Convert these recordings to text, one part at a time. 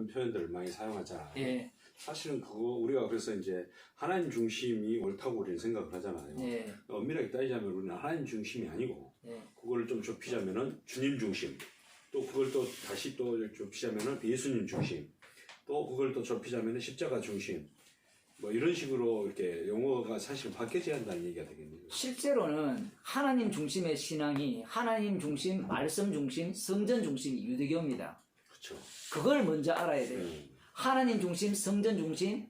이런 표현들을 많이 사용하잖아요. 예. 사실은 그거 우리가 그래서 이제 하나님 중심이 옳다고 우리는 생각을 하잖아요. 예. 엄밀하게 따지자면 우리는 하나님 중심이 아니고 예. 그걸 좀 좁히자면은 주님 중심, 또 그걸 또 다시 또 좁히자면은 예수님 중심, 또 그걸 또 좁히자면은 십자가 중심, 뭐 이런 식으로 이렇게 용어가 사실 바뀌어져야 한다는 얘기가 되겠네요. 실제로는 하나님 중심의 신앙이 하나님 중심, 말씀 중심, 성전 중심이 유대교입니다. 그렇죠. 그걸 먼저 알아야 돼요. 하나님 중심, 성전 중심,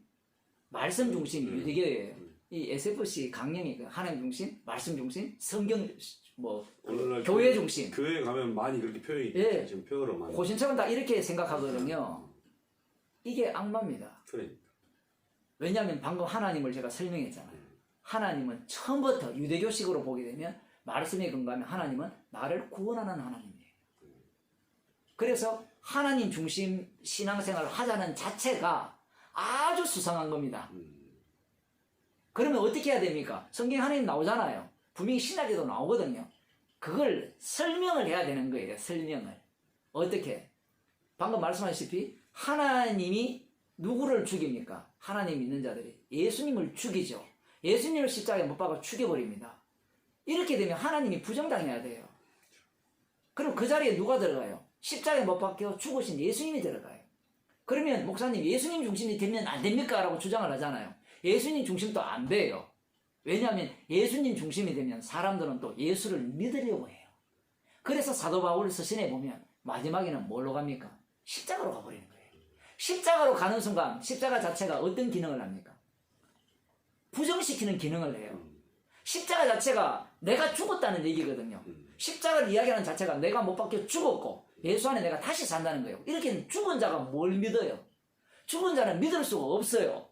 말씀 중심이 유대교예요. 이 SFC 강령이 하나님 중심, 말씀 중심, 성경 오늘날 교회 중심. 교회에 가면 많이 그렇게 표현이 예. 지금 표현으로 많이. 고신처럼 다 이렇게 생각하거든요. 이게 악마입니다. 그러니까. 왜냐하면 방금 하나님을 제가 설명했잖아요. 하나님은 처음부터 유대교식으로 보게 되면 말씀에 근거하면 하나님은 나를 구원하는 하나님이에요. 그래서 하나님 중심 신앙생활을 하자는 자체가 아주 수상한 겁니다. 그러면 어떻게 해야 됩니까? 성경에 하나님 나오잖아요. 분명히 신학에도 나오거든요. 그걸 설명을 해야 되는 거예요. 설명을. 어떻게? 방금 말씀하셨다시피 하나님이 누구를 죽입니까? 하나님 믿는 자들이 예수님을 죽이죠. 예수님을 십자가에 못 박아 죽여버립니다. 이렇게 되면 하나님이 부정당해야 돼요. 그럼 그 자리에 누가 들어가요? 십자가에 못 박혀 죽으신 예수님이 들어가요. 그러면 목사님 예수님 중심이 되면 안 됩니까? 라고 주장을 하잖아요. 예수님 중심도 안 돼요. 왜냐하면 예수님 중심이 되면 사람들은 또 예수를 믿으려고 해요. 그래서 사도 바울 서신에 보면 마지막에는 뭘로 갑니까? 십자가로 가버리는 거예요. 십자가로 가는 순간 십자가 자체가 어떤 기능을 합니까? 부정시키는 기능을 해요. 십자가 자체가 내가 죽었다는 얘기거든요. 십자가를 이야기하는 자체가 내가 못 박혀 죽었고 예수 안에 내가 다시 산다는 거예요. 이렇게 죽은 자가 뭘 믿어요? 죽은 자는 믿을 수가 없어요.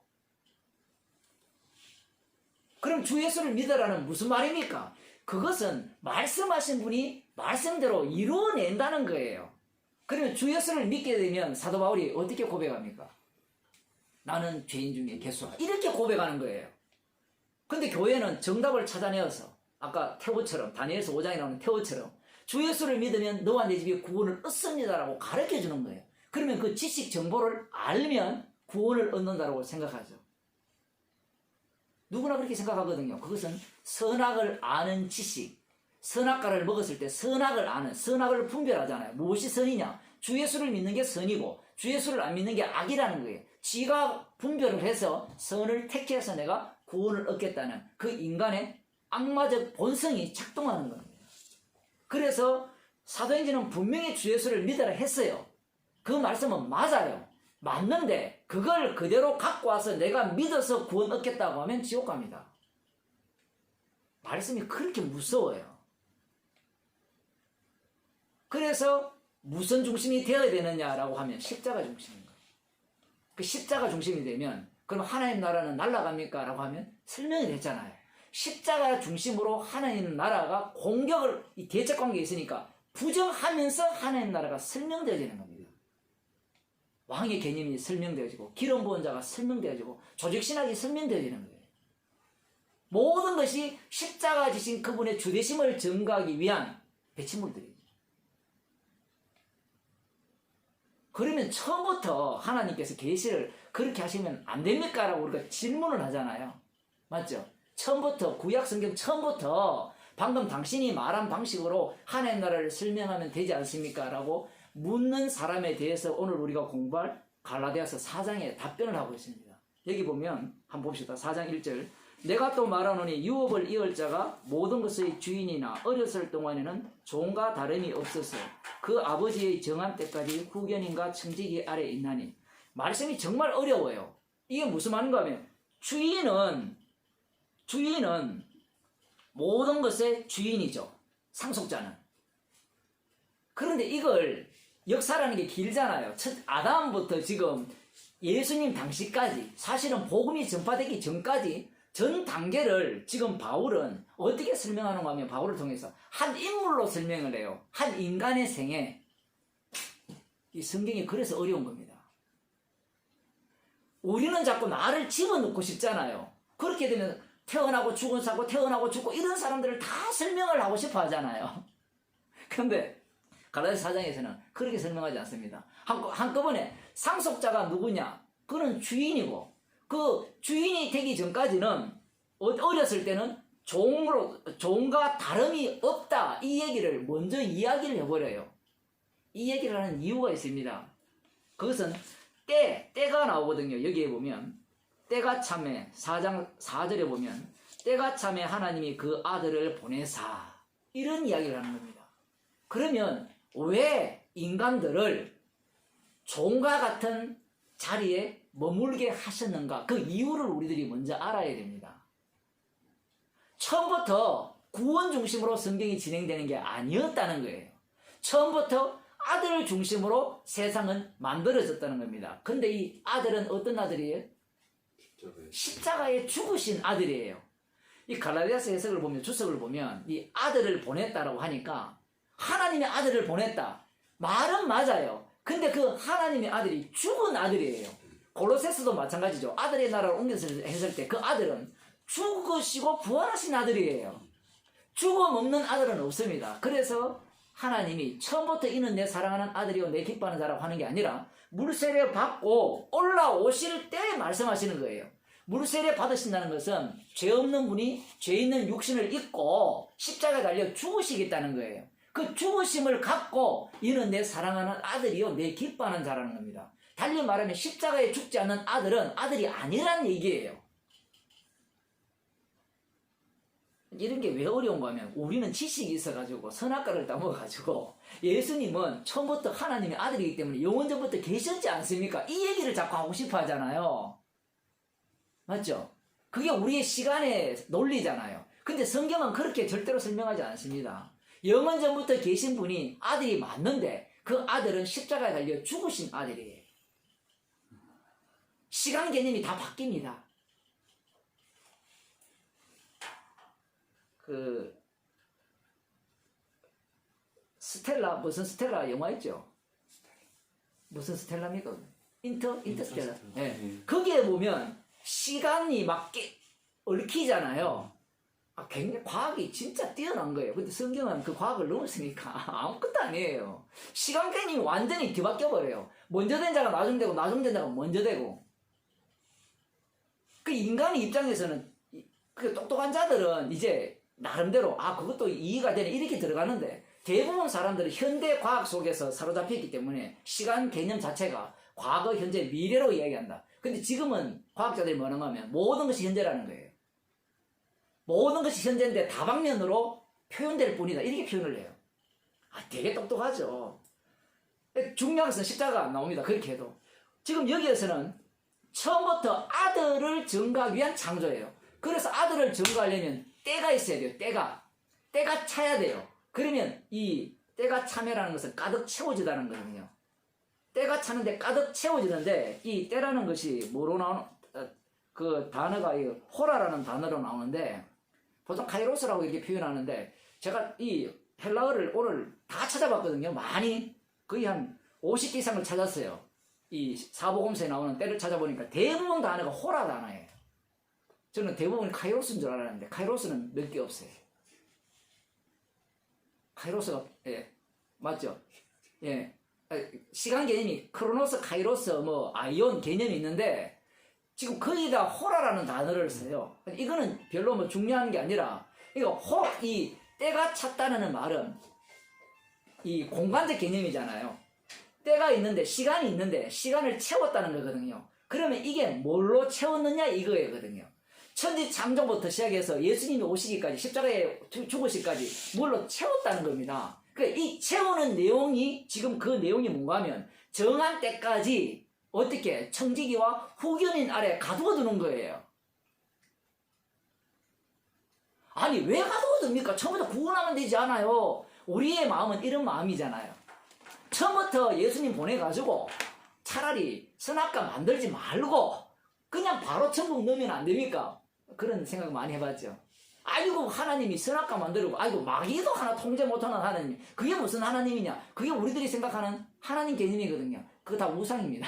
그럼 주 예수를 믿으라는 무슨 말입니까? 그것은 말씀하신 분이 말씀대로 이루어낸다는 거예요. 그러면 주 예수를 믿게 되면 사도 바울이 어떻게 고백합니까? 나는 죄인 중에 개수하다. 이렇게 고백하는 거예요. 근데 교회는 정답을 찾아내어서 아까 태호처럼 다니엘서 5장에 나오는 태호처럼 주 예수를 믿으면 너와 내 집이 구원을 얻습니다라고 가르쳐 주는 거예요. 그러면 그 지식 정보를 알면 구원을 얻는다고 생각하죠. 누구나 그렇게 생각하거든요. 그것은 선악을 아는 지식. 선악과를 먹었을 때 선악을 아는, 선악을 분별하잖아요. 무엇이 선이냐? 주 예수를 믿는 게 선이고 주 예수를 안 믿는 게 악이라는 거예요. 지가 분별을 해서 선을 택해서 내가 구원을 얻겠다는 그 인간의 악마적 본성이 작동하는 겁니다. 그래서 사도행전은 분명히 주 예수를 믿으라 했어요. 그 말씀은 맞아요. 맞는데 그걸 그대로 갖고 와서 내가 믿어서 구원 얻겠다고 하면 지옥 갑니다. 말씀이 그렇게 무서워요. 그래서 무슨 중심이 되어야 되느냐라고 하면 십자가 중심인 거예요. 그 십자가 중심이 되면 그럼 하나님 나라는 날아갑니까? 라고 하면 설명이 됐잖아요. 십자가 중심으로 하나님 나라가 공격을, 이 대적 관계에 있으니까 부정하면서 하나님 나라가 설명되어지는 겁니다. 왕의 개념이 설명되어지고 기름 부은 자가 설명되어지고 조직신학이 설명되어지는 거예요. 모든 것이 십자가 지신 그분의 주되심을 증거하기 위한 배치물들이에요. 그러면 처음부터 하나님께서 계시를 그렇게 하시면 안 됩니까? 라고 우리가 질문을 하잖아요. 맞죠? 처음부터 구약 성경 처음부터 방금 당신이 말한 방식으로 하나님 나라를 설명하면 되지 않습니까? 라고 묻는 사람에 대해서 오늘 우리가 공부할 갈라디아서 4장에 답변을 하고 있습니다. 여기 보면 한번 봅시다. 4장 1절 내가 또 말하노니 유업을 이을 자가 모든 것의 주인이나 어렸을 동안에는 종과 다름이 없어서 그 아버지의 정한 때까지 후견인과 청지기 아래 있나니 말씀이 정말 어려워요. 이게 무슨 말인가 하면 주인은 모든 것의 주인이죠. 상속자는. 그런데 이걸 역사라는 게 길잖아요. 첫 아담부터 지금 예수님 당시까지 사실은 복음이 전파되기 전까지 전 단계를 지금 바울은 어떻게 설명하는가 하면 바울을 통해서 한 인물로 설명을 해요. 한 인간의 생애. 이 성경이 그래서 어려운 겁니다. 우리는 자꾸 나를 집어넣고 싶잖아요. 그렇게 되면 태어나고 죽은 사고 태어나고 죽고 이런 사람들을 다 설명을 하고 싶어 하잖아요. 그런데 갈라디아서 4장에서는 그렇게 설명하지 않습니다. 한꺼번에 상속자가 누구냐? 그는 주인이고 그 주인이 되기 전까지는 어렸을 때는 종과 다름이 없다. 이 얘기를 먼저 이야기를 해버려요. 이 얘기를 하는 이유가 있습니다. 그것은 때가 나오거든요. 여기에 보면 때가 참에 4장 4절에 보면 때가 참에 하나님이 그 아들을 보내사 이런 이야기를 하는 겁니다. 그러면 왜 인간들을 종과 같은 자리에 머물게 하셨는가? 그 이유를 우리들이 먼저 알아야 됩니다. 처음부터 구원 중심으로 성경이 진행되는 게 아니었다는 거예요. 처음부터 아들을 중심으로 세상은 만들어졌다는 겁니다. 근데 이 아들은 어떤 아들이에요? 십자가에 죽으신 아들이에요. 이 갈라디아서 해석을 보면, 주석을 보면 이 아들을 보냈다라고 하니까 하나님의 아들을 보냈다. 말은 맞아요. 근데 그 하나님의 아들이 죽은 아들이에요. 골로새서도 마찬가지죠. 아들의 나라를 옮겼을 때 그 아들은 죽으시고 부활하신 아들이에요. 죽음 없는 아들은 없습니다. 그래서 하나님이 처음부터 이는 내 사랑하는 아들이요 내 기뻐하는 자라고 하는 게 아니라 물세례 받고 올라오실 때 말씀하시는 거예요. 물세례 받으신다는 것은 죄 없는 분이 죄 있는 육신을 입고 십자가에 달려 죽으시겠다는 거예요. 그 죽으심을 갖고 이는 내 사랑하는 아들이요 내 기뻐하는 자라는 겁니다. 달리 말하면 십자가에 죽지 않는 아들은 아들이 아니란 얘기예요. 이런 게 왜 어려운가 하면 우리는 지식이 있어가지고 선악과를 따먹어가지고 예수님은 처음부터 하나님의 아들이기 때문에 영원전부터 계셨지 않습니까? 이 얘기를 자꾸 하고 싶어 하잖아요. 맞죠? 그게 우리의 시간의 논리잖아요. 근데 성경은 그렇게 절대로 설명하지 않습니다. 영원전부터 계신 분이 아들이 맞는데 그 아들은 십자가에 달려 죽으신 아들이에요. 시간 개념이 다 바뀝니다. 스텔라, 무슨 스텔라 영화 있죠? 무슨 스텔라입니까? 인터스텔라. 네. 거기에 보면 시간이 막 얽히잖아요. 굉장히 과학이 진짜 뛰어난 거예요. 근데 성경은 그 과학을 넘었으니까 아무것도 아니에요. 시간 개념이 완전히 뒤바뀌어 버려요. 먼저 된 자가 나중 되고 나중 된 자가 먼저 되고. 그 인간의 입장에서는 그 똑똑한 자들은 이제 나름대로 그것도 이해가 되네 이렇게 들어가는데 대부분 사람들은 현대 과학 속에서 사로잡혔기 때문에 시간 개념 자체가 과거, 현재, 미래로 이야기한다. 근데 지금은 과학자들이 뭐라고 하면 모든 것이 현재라는 거예요. 모든 것이 현재인데 다방면으로 표현될 뿐이다. 이렇게 표현을 해요. 되게 똑똑하죠. 중요한 것은 십자가가 안 나옵니다. 그렇게 해도. 지금 여기에서는 처음부터 아들을 증거하기 위한 창조예요. 그래서 아들을 증거하려면 때가 있어야 돼요. 때가 차야 돼요. 그러면 이 때가 참여라는 것은 가득 채워지다는 거거든요. 때가 차는데 가득 채워지는데 이 때라는 것이 뭐로 나오는 그 단어가 이 호라라는 단어로 나오는데 보통 카이로스라고 이렇게 표현하는데 제가 이 헬라어를 오늘 다 찾아봤거든요. 많이 거의 한 50개 이상을 찾았어요. 이 사복음서에 나오는 때를 찾아보니까 대부분 단어가 호라 단어예요. 저는 대부분 카이로스인 줄 알았는데 카이로스는 몇 개 없어요. 카이로스가 맞죠? 시간 개념이 크로노스, 카이로스, 아이온 개념이 있는데 지금 거의 다 호라라는 단어를 써요. 이거는 별로 중요한 게 아니라 이 때가 찼다는 말은 이 공간적 개념이잖아요. 때가 있는데 시간이 있는데 시간을 채웠다는 거거든요. 그러면 이게 뭘로 채웠느냐 이거거든요. 천지 창조부터 시작해서 예수님이 오시기까지 십자가에 죽으시기까지 뭘로 채웠다는 겁니다. 그러니까 이 채우는 내용이 지금 그 내용이 뭔가 하면 정한 때까지 어떻게 청지기와 후견인 아래 가두어두는 거예요. 아니 왜 가두어둡니까? 처음부터 구원하면 되지 않아요. 우리의 마음은 이런 마음이잖아요. 처음부터 예수님 보내가지고 차라리 선악과 만들지 말고 그냥 바로 천국 넣으면 안 됩니까? 그런 생각 많이 해봤죠. 아이고 하나님이 선악과 만들고 아이고 마귀도 하나 통제 못하는 하나님, 그게 무슨 하나님이냐? 그게 우리들이 생각하는 하나님 개념이거든요. 그거 다 우상입니다.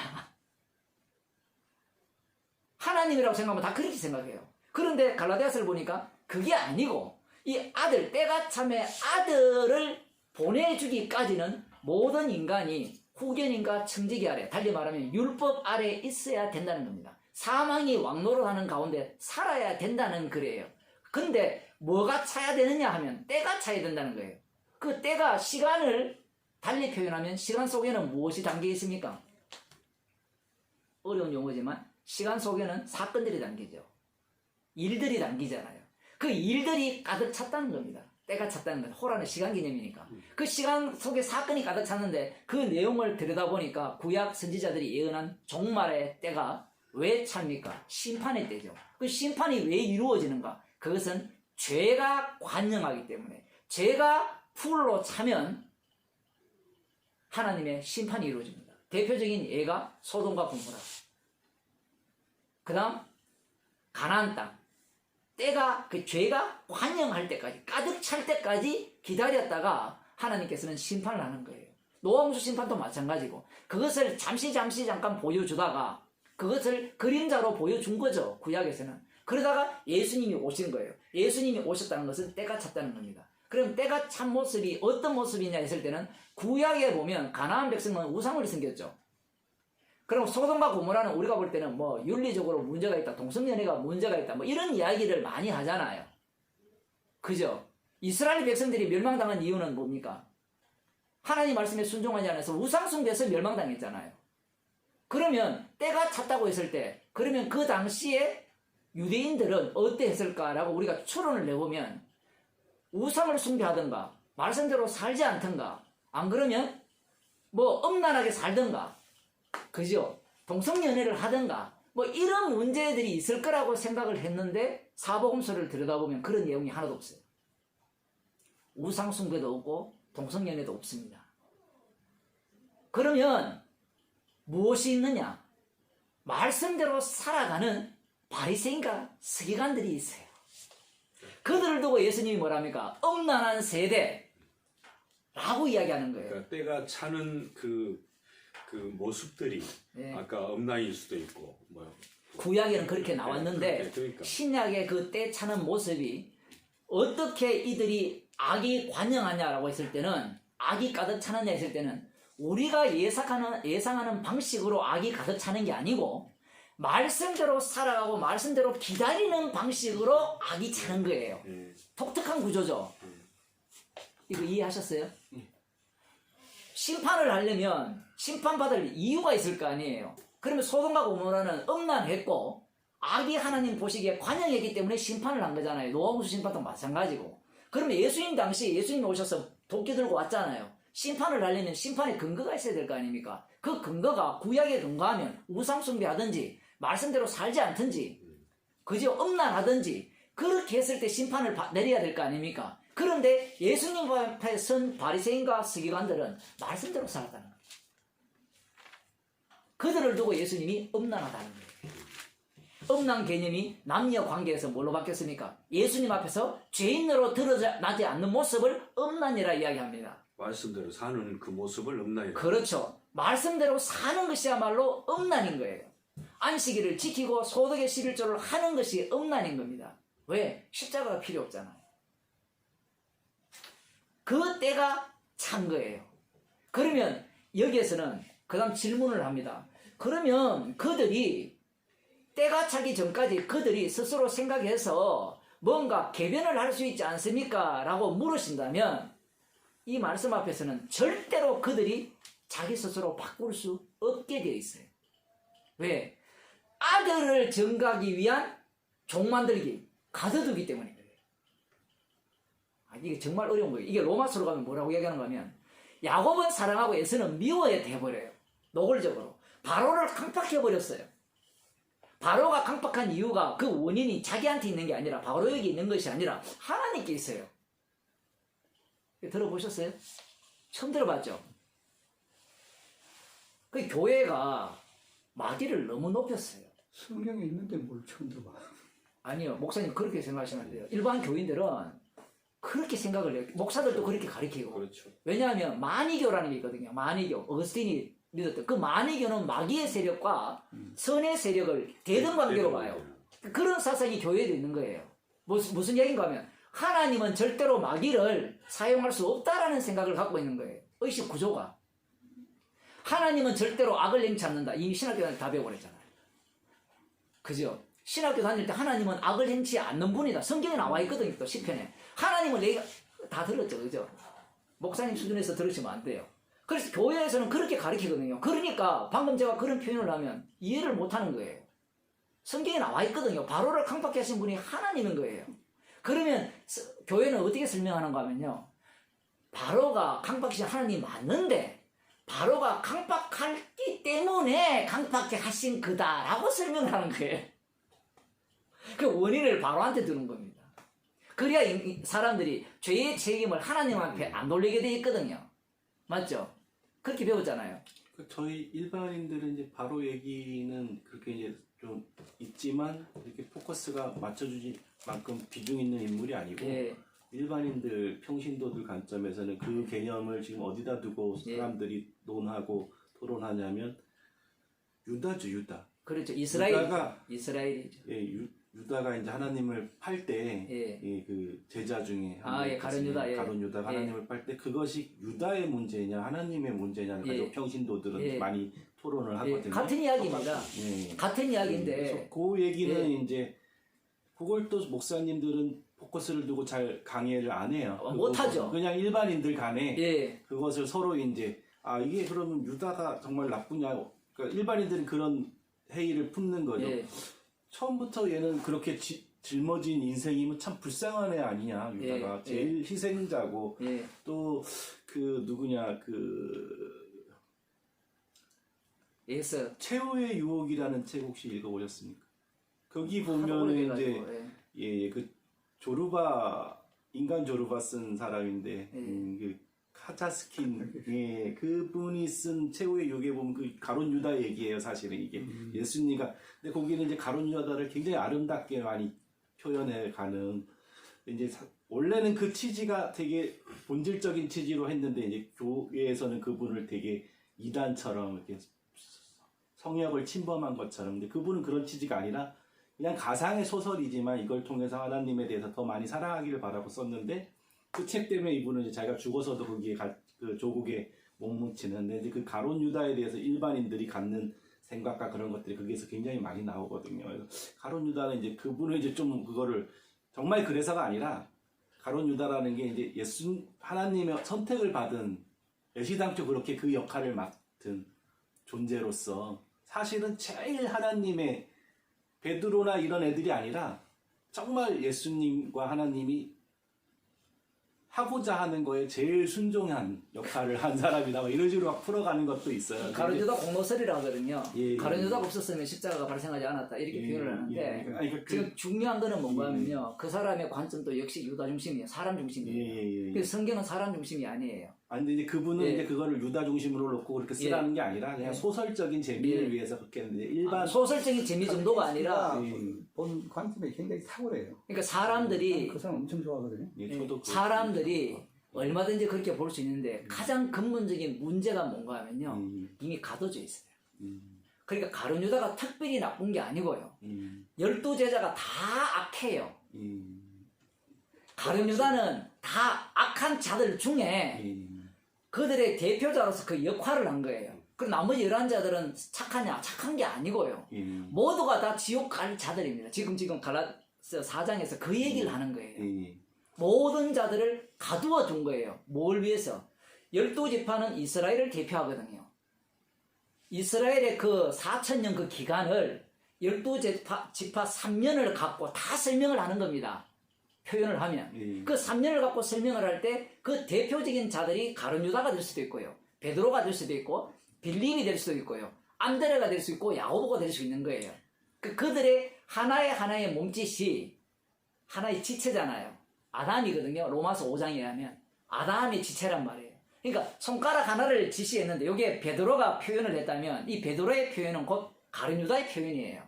하나님이라고 생각하면 다 그렇게 생각해요. 그런데 갈라디아서를 보니까 그게 아니고 이 아들, 때가 참에 아들을 보내주기까지는 모든 인간이 후견인과 청지기 아래, 달리 말하면 율법 아래 있어야 된다는 겁니다. 사망이 왕노릇하는 가운데 살아야 된다는 글이에요. 근데 뭐가 차야 되느냐 하면 때가 차야 된다는 거예요. 그 때가 시간을 달리 표현하면 시간 속에는 무엇이 담겨 있습니까? 어려운 용어지만 시간 속에는 사건들이 담기죠. 일들이 담기잖아요. 그 일들이 가득 찼다는 겁니다. 때가 찼다는 건 호라는 시간 개념이니까. 그 시간 속에 사건이 가득 찼는데 그 내용을 들여다보니까 구약 선지자들이 예언한 종말의 때가 왜 찹니까? 심판의 때죠. 그 심판이 왜 이루어지는가? 그것은 죄가 관영하기 때문에 죄가 풀로 차면 하나님의 심판이 이루어집니다. 대표적인 예가 소돔과 고모라. 그 다음 가나안 땅. 때가 그 죄가 관영할 때까지 가득 찰 때까지 기다렸다가 하나님께서는 심판을 하는 거예요. 노아홍수 심판도 마찬가지고 그것을 잠깐 보여주다가 그것을 그림자로 보여준 거죠. 구약에서는. 그러다가 예수님이 오신 거예요. 예수님이 오셨다는 것은 때가 찼다는 겁니다. 그럼 때가 찬 모습이 어떤 모습이냐 했을 때는 구약에 보면 가나안 백성은 우상을 섬겼죠. 그럼 소돔과 고모라는 우리가 볼 때는 뭐 윤리적으로 문제가 있다, 동성연애가 문제가 있다, 뭐 이런 이야기를 많이 하잖아요. 그죠? 이스라엘 백성들이 멸망당한 이유는 뭡니까? 하나님 말씀에 순종하지 않아서 우상숭배에서 멸망당했잖아요. 그러면 때가 찼다고 했을 때, 그러면 그 당시에 유대인들은 어때 했을까라고 우리가 추론을 내보면 우상을 숭배하든가 말씀대로 살지 않든가 안 그러면 뭐 음란하게 살든가 그죠? 동성연애를 하든가 뭐 이런 문제들이 있을 거라고 생각을 했는데 사복음서를 들여다보면 그런 내용이 하나도 없어요. 우상숭배도 없고 동성연애도 없습니다. 그러면 무엇이 있느냐? 말씀대로 살아가는 바리새인과 서기관들이 있어요. 그들을 두고 예수님이 뭐랍니까? 음란한 세대라고 이야기하는 거예요. 그러니까 때가 차는 그 모습들이 네. 아까 음란일 수도 있고 뭐 구약에는 그렇게 나왔는데 그러니까. 신약의 그 때 차는 모습이 어떻게 이들이 악이 관영하냐라고 했을 때는 악이 가득 차느냐 했을 때는 우리가 예상하는 방식으로 악이 가득 차는 게 아니고 말씀대로 살아가고 말씀대로 기다리는 방식으로 악이 차는 거예요. 독특한 구조죠. 이거 이해하셨어요? 심판을 하려면 심판받을 이유가 있을 거 아니에요. 그러면 소돔과 고모라는 음란했고 악이 하나님 보시기에 관영했기 때문에 심판을 한 거잖아요. 노아홍수 심판도 마찬가지고. 그러면 예수님 당시 예수님이 오셔서 도끼 들고 왔잖아요. 심판을 하려면 심판의 근거가 있어야 될 거 아닙니까? 그 근거가 구약에 근거하면 우상숭배하든지 말씀대로 살지 않든지 그저 음란하든지 그렇게 했을 때 심판을 내려야 될 거 아닙니까? 그런데 예수님 앞에 선 바리새인과 서기관들은 말씀대로 살았다는 거예요. 그들을 두고 예수님이 음란하다는 거예요. 음란 개념이 남녀 관계에서 뭘로 바뀌었습니까? 예수님 앞에서 죄인으로 드러나지 않는 모습을 음란이라 이야기합니다. 말씀대로 사는 그 모습을 음란이라고. 그렇죠. 말씀대로 사는 것이야말로 음란인 거예요. 안식일을 지키고 소득의 11조를 하는 것이 음란인 겁니다. 왜? 십자가가 필요 없잖아요. 그 때가 찬 거예요. 그러면 여기에서는 그 다음 질문을 합니다. 그러면 그들이 때가 차기 전까지 그들이 스스로 생각해서 뭔가 개변을 할 수 있지 않습니까? 라고 물으신다면 이 말씀 앞에서는 절대로 그들이 자기 스스로 바꿀 수 없게 되어 있어요. 왜? 아들을 정하기 위한 종 만들기, 가둬두기 때문에 그래요. 이게 정말 어려운 거예요. 이게 로마서로 가면 뭐라고 얘기하는가 하면 야곱은 사랑하고 에서는 미워야 돼버려요. 노골적으로. 바로를 강팍해버렸어요. 바로가 강팍한 이유가 그 원인이 자기한테 있는 게 아니라 바로에게 있는 것이 아니라 하나님께 있어요. 들어보셨어요? 처음 들어봤죠? 그 교회가 마디를 너무 높였어요. 성경에 있는데 뭘 처음 들어봐. 아니요, 목사님 그렇게 생각하시면 안 돼요. 일반 교인들은 그렇게 생각을 해요. 목사들도 그렇게 가르치고. 그렇죠. 왜냐하면 만이교라는 게 있거든요. 만이교. 어거스틴이 믿었던 그 만이교는 마귀의 세력과 선의 세력을 대등관계로 봐요. 그런 사상이 교회에도 있는 거예요. 무슨 얘기인가 하면 하나님은 절대로 마귀를 사용할 수 없다라는 생각을 갖고 있는 거예요. 의식 구조가. 하나님은 절대로 악을 행치 않는다. 이미 신학교 다닐 때 다 배워버렸잖아요. 그죠? 신학교 다닐 때 하나님은 악을 행치 않는 분이다. 성경에 나와 있거든요. 또 시편에. 하나님을 내가 다 들었죠. 그죠? 목사님 수준에서 들으시면 안 돼요. 그래서 교회에서는 그렇게 가르치거든요. 그러니까 방금 제가 그런 표현을 하면 이해를 못하는 거예요. 성경에 나와 있거든요. 바로를 강팍케 하신 분이 하나님인 거예요. 그러면 교회는 어떻게 설명하는가 하면요. 바로가 강팍하신 하나님 맞는데 바로가 강팍했기 때문에 강팍케 하신 그다라고 설명을 하는 거예요. 그 원인을 바로한테 두는 겁니다. 그래야 사람들이 죄의 책임을 하나님 앞에 안 돌리게 돼 있거든요. 맞죠? 그렇게 배웠잖아요. 저희 일반인들은 이제 바로 얘기는 그렇게 이제 좀 있지만 이렇게 포커스가 맞춰주지 만큼 비중 있는 인물이 아니고 예. 일반인들 평신도들 관점에서는 그 개념을 지금 어디다 두고 사람들이 논하고 토론하냐면 유다죠. 유다. 그렇죠. 이스라엘. 유다가 이스라엘이죠. 예, 유다가 이제 하나님을 팔 때 예. 그 제자 중에 예, 가룟 유다. 예. 가룟 유다가 예. 하나님을 팔 때 그것이 유다의 문제냐 하나님의 문제냐 가지고 예. 평신도들은 예. 많이 토론을 예. 하거든요. 같은 이야기입니다. 예. 같은 이야기인데. 그래서 그 얘기는 예. 이제 그걸 또 목사님들은 포커스를 두고 잘 강의를 안 해요. 못하죠. 그냥 일반인들 간에 예. 그것을 서로 이제 이게 그러면 유다가 정말 나쁘냐. 그러니까 일반인들은 그런 회의를 품는 거죠. 예. 처음부터 얘는 그렇게 짊어진 인생이면 참 불쌍한 애 아니냐. 유다가 예. 제일 희생자고 예. 또 그 누구냐 예서. 최후의 유혹이라는 책 혹시 읽어보셨습니까? 거기 보면은 이제 그 조르바 인간 조르바 쓴 사람인데 그 카자스킨 그분이 쓴 최후의 유혹에 보면 그 가룟 유다 얘기예요. 사실은 이게 예수님과 근데 거기는 이제 가룟 유다를 굉장히 아름답게 많이 표현해 가는 이제 원래는 그 취지가 되게 본질적인 취지로 했는데 이제 교회에서는 그분을 되게 이단처럼 이렇게 성역을 침범한 것처럼 근데 그분은 그런 취지가 아니라 그냥 가상의 소설이지만 이걸 통해서 하나님에 대해서 더 많이 사랑하기를 바라고 썼는데 그 책 때문에 이분은 이제 자기가 죽어서도 거기에 그 조국에 못 뭉치는데 이제 그 가룟 유다에 대해서 일반인들이 갖는 생각과 그런 것들이 거기에서 굉장히 많이 나오거든요. 그래서 가룟 유다는 이제 그분은 이제 좀 그거를 정말 그래서가 아니라 가룟 유다라는 게 이제 하나님의 선택을 받은 애시당초 그렇게 그 역할을 맡은 존재로서 사실은 제일 하나님의 베드로나 이런 애들이 아니라 정말 예수님과 하나님이 하고자 하는 거에 제일 순종한 역할을 한 사람이다. 뭐 이런 식으로 막 풀어가는 것도 있어요. 가룟 유다 공로설이라 하거든요. 예, 가룟 유다가 없었으면 십자가가 발생하지 않았다 이렇게 표현을 하는데 그러니까 지금 중요한 거는 뭔가 하면요. 그 사람의 관점도 역시 유다 중심이에요. 사람 중심이에요. 예. 그래서 성경은 사람 중심이 아니에요. 근데 이제 그분은 예. 이제 그거를 유다 중심으로 놓고 그렇게 쓰라는 게 아니라 그냥 예. 소설적인 재미를 예. 위해서 그렇게 했는데 일반 소설적인 재미 정도가 아니라 본 관점이 굉장히 탁월해요. 그러니까 사람들이 그 사람 엄청 좋아하거든요. 예, 저도 사람들이 얼마든지 그렇게 볼 수 있는데 가장 근본적인 문제가 뭔가 하면요. 이미 가둬져 있어요. 그러니까 가룟 유다가 특별히 나쁜 게 아니고요. 12제자가 다 악해요. 가룟 유다는 다 악한 자들 중에 그들의 대표자로서 그 역할을 한 거예요. 그리고 나머지 11자들은 착하냐? 착한 게 아니고요. 모두가 다 지옥 갈 자들입니다. 지금 갈라디아 4장에서 그 얘기를 하는 거예요. 모든 자들을 가두어 둔 거예요. 뭘 위해서? 12지파는 이스라엘을 대표하거든요. 이스라엘의 그 4,000년 그 기간을 12지파 3년을 갖고 다 설명을 하는 겁니다. 표현을 하면. 그 3년을 갖고 설명을 할 때 그 대표적인 자들이 가룟 유다가 될 수도 있고요. 베드로가 될 수도 있고 빌립이 될 수도 있고요. 안드레가 될 수 있고 야고보가 될 수 있는 거예요. 그들의 하나의 몸짓이 하나의 지체잖아요. 아담이거든요. 로마서 5장에 의하면 아담의 지체란 말이에요. 그러니까 손가락 하나를 지시했는데 여기에 베드로가 표현을 했다면 이 베드로의 표현은 곧 가룟 유다의 표현이에요.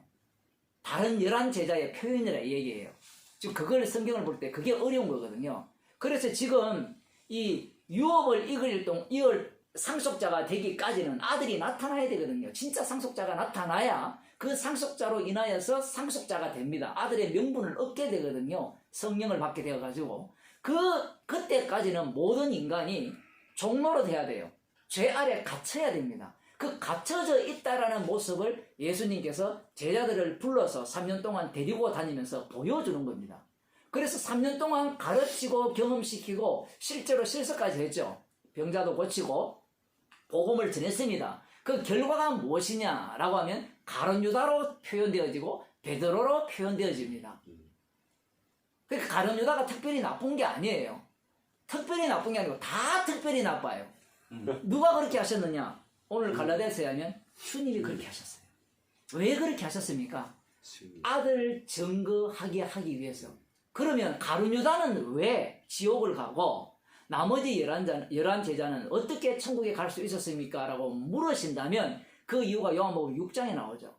다른 11제자의 표현이라 이 얘기예요. 지금 그걸 성경을 볼 때 그게 어려운 거거든요. 그래서 지금 이 유업을 이을 상속자가 되기까지는 아들이 나타나야 되거든요. 진짜 상속자가 나타나야 그 상속자로 인하여서 상속자가 됩니다. 아들의 명분을 얻게 되거든요. 성령을 받게 되어가지고 그때까지는 모든 인간이 종로로 돼야 돼요. 죄 아래 갇혀야 됩니다. 그 갇혀져 있다라는 모습을 예수님께서 제자들을 불러서 3년 동안 데리고 다니면서 보여주는 겁니다. 그래서 3년 동안 가르치고 경험시키고 실제로 실습까지 했죠. 병자도 고치고 복음을 전했습니다. 그 결과가 무엇이냐라고 하면 가룟 유다로 표현되어지고 베드로로 표현되어집니다. 그러니까 가룟 유다가 특별히 나쁜 게 아니에요. 특별히 나쁜 게 아니고 다 특별히 나빠요. 누가 그렇게 하셨느냐? 오늘 갈라디아서에 하면 주님이 그렇게 하셨어요. 왜 그렇게 하셨습니까? 아들 증거하게 하기 위해서. 그러면 가룟 유다는 왜 지옥을 가고 나머지 11제자는 어떻게 천국에 갈 수 있었습니까? 라고 물으신다면 그 이유가 요한복음 6장에 나오죠.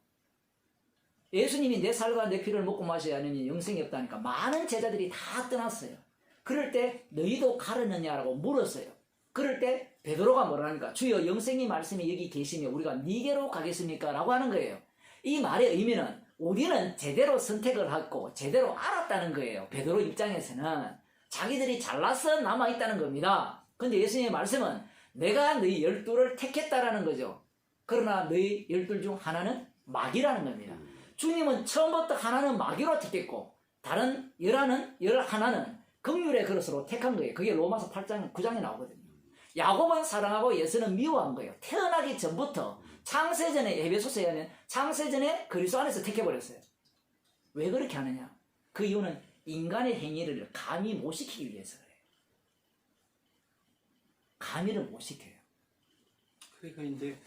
예수님이 내 살과 내 피를 먹고 마셔야 하느니 영생이 없다니까 많은 제자들이 다 떠났어요. 그럴 때 너희도 가르느냐라고 물었어요. 그럴 때 베드로가 뭐라니까 주여 영생의 말씀이 여기 계시면 우리가 니게로 가겠습니까? 라고 하는 거예요. 이 말의 의미는 우리는 제대로 선택을 하고 제대로 알았다는 거예요. 베드로 입장에서는 자기들이 잘나서 남아있다는 겁니다. 근데 예수님의 말씀은 내가 너희 12를 택했다라는 거죠. 그러나 너희 12 중 하나는 마귀라는 겁니다. 주님은 처음부터 하나는 마귀로 택했고 다른 11은 긍휼의 그릇으로 택한 거예요. 그게 로마서 8장 9장에 나오거든요. 야곱은 사랑하고 예수는 미워한 거예요. 태어나기 전부터 창세전에 에베소서에 하면 창세전에 그리스도 안에서 택해버렸어요. 왜 그렇게 하느냐? 그 이유는 인간의 행위를 감히 못 시키기 위해서 그래요. 감히를 못 시켜요. 그러니까 이제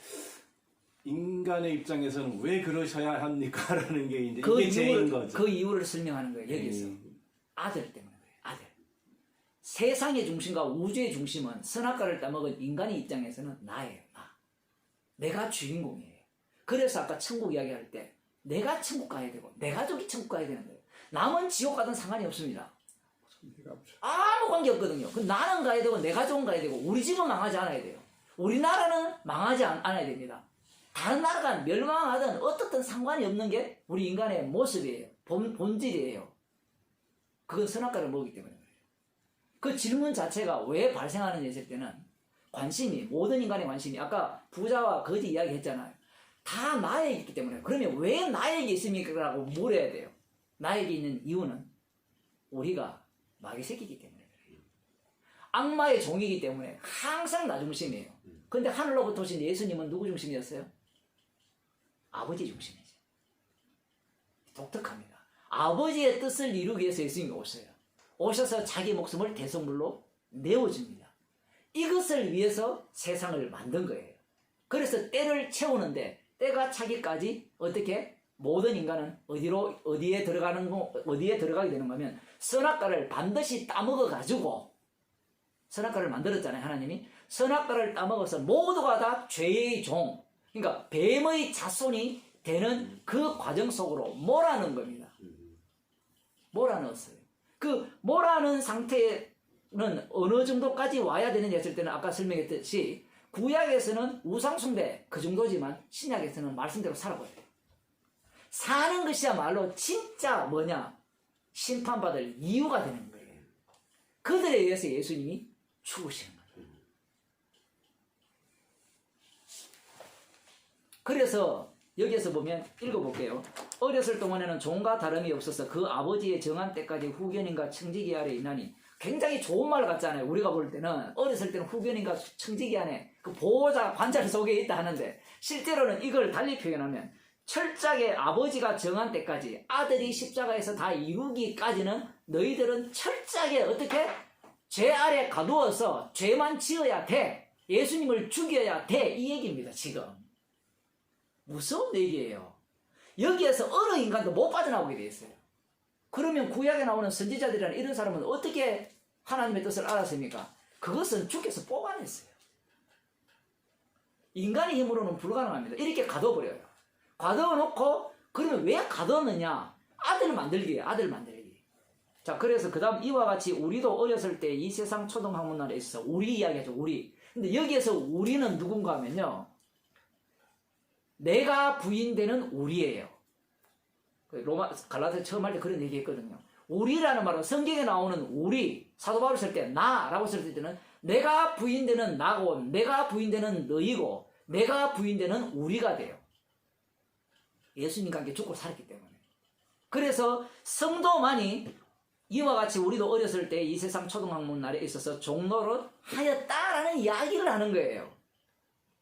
인간의 입장에서는 왜 그러셔야 합니까? 라는 게 이제 그 이게 죄인 거죠. 그 이유를 설명하는 거예요. 여기서 아들 때문에 그래요. 아들. 세상의 중심과 우주의 중심은 선악과를 따먹은 인간의 입장에서는 나예요. 나. 내가 주인공이에요. 그래서 아까 천국 이야기할 때 내가 천국 가야 되고 내 가족이 천국 가야 되는 거예요. 남은 지옥 가든 상관이 없습니다. 아무 관계 없거든요. 나는 가야 되고 내 가족은 가야 되고 우리 집은 망하지 않아야 돼요. 우리나라는 망하지 않아야 됩니다. 다른 나라가 멸망하든 어떻든 상관이 없는 게 우리 인간의 모습이에요. 본질이에요. 그건 선악과를 먹기 때문에 그래요. 그 질문 자체가 왜 발생하는지 했을 때는 관심이, 모든 인간의 관심이 아까 부자와 거지 이야기 했잖아요. 다 나에게 있기 때문에 그러면 왜 나에게 있습니까? 라고 물어야 돼요. 나에게 있는 이유는 우리가 마귀 새끼이기 때문에 그래요. 악마의 종이기 때문에 항상 나 중심이에요. 근데 하늘로부터 오신 예수님은 누구 중심이었어요? 아버지 중심이죠. 독특합니다. 아버지의 뜻을 이루기 위해서 예수님이 오셔요. 오셔서 자기 목숨을 대성물로 내어줍니다. 이것을 위해서 세상을 만든 거예요. 그래서 때를 채우는데 때가 차기까지 어떻게 모든 인간은 어디에 들어가게 되는가 하면 선악과를 반드시 따먹어 가지고 선악과를 만들었잖아요. 하나님이 선악과를 따먹어서 모두가 다 죄의 종, 그러니까 뱀의 자손이 되는 그 과정 속으로 몰아넣은 겁니다. 몰아넣었어요. 그 몰아넣은 상태는 어느 정도까지 와야 되느냐 했을 때는 아까 설명했듯이 구약에서는 우상숭배 그 정도지만 신약에서는 말씀대로 살아버려요. 사는 것이야말로 진짜 뭐냐? 심판받을 이유가 되는 거예요. 그들에 의해서 예수님이 죽으시는 거예요. 그래서 여기에서 보면 읽어볼게요. 어렸을 동안에는 종과 다름이 없어서 그 아버지의 정한 때까지 후견인과 청지기 아래 있나니 굉장히 좋은 말 같잖아요. 우리가 볼 때는 어렸을 때는 후견인과 청지기 안에 그 보호자 관찰 속에 있다 하는데 실제로는 이걸 달리 표현하면 철저하게 아버지가 정한 때까지 아들이 십자가에서 다 이루기까지는 너희들은 철저하게 어떻게 죄 아래 가두어서 죄만 지어야 돼. 예수님을 죽여야 돼. 이 얘기입니다. 지금. 무서운 얘기예요. 여기에서 어느 인간도 못 빠져나오게 돼 있어요. 그러면 구약에 나오는 선지자들이라는 이런 사람은 어떻게 하나님의 뜻을 알았습니까? 그것은 주께서 뽑아냈어요. 인간의 힘으로는 불가능합니다. 이렇게 가둬버려요. 가둬놓고 그러면 왜 가뒀느냐? 아들 만들기예요. 아들 만들기. 자, 그래서 그 다음 이와 같이 우리도 어렸을 때 이 세상 초등학문날에 있어서 우리 이야기하죠. 우리. 근데 여기에서 우리는 누군가 하면요. 내가 부인되는 우리예요. 갈라디아 처음 할 때 그런 얘기 했거든요. 우리라는 말은 성경에 나오는 우리, 사도 바울 쓸 때 나라고 쓸 때는 내가 부인되는 나고 내가 부인되는 너희고 내가 부인되는 우리가 돼요. 예수님과 함께 죽고 살았기 때문에. 그래서 성도만이 이와 같이 우리도 어렸을 때 이 세상 초등학문 날에 있어서 종로를 하였다라는 이야기를 하는 거예요.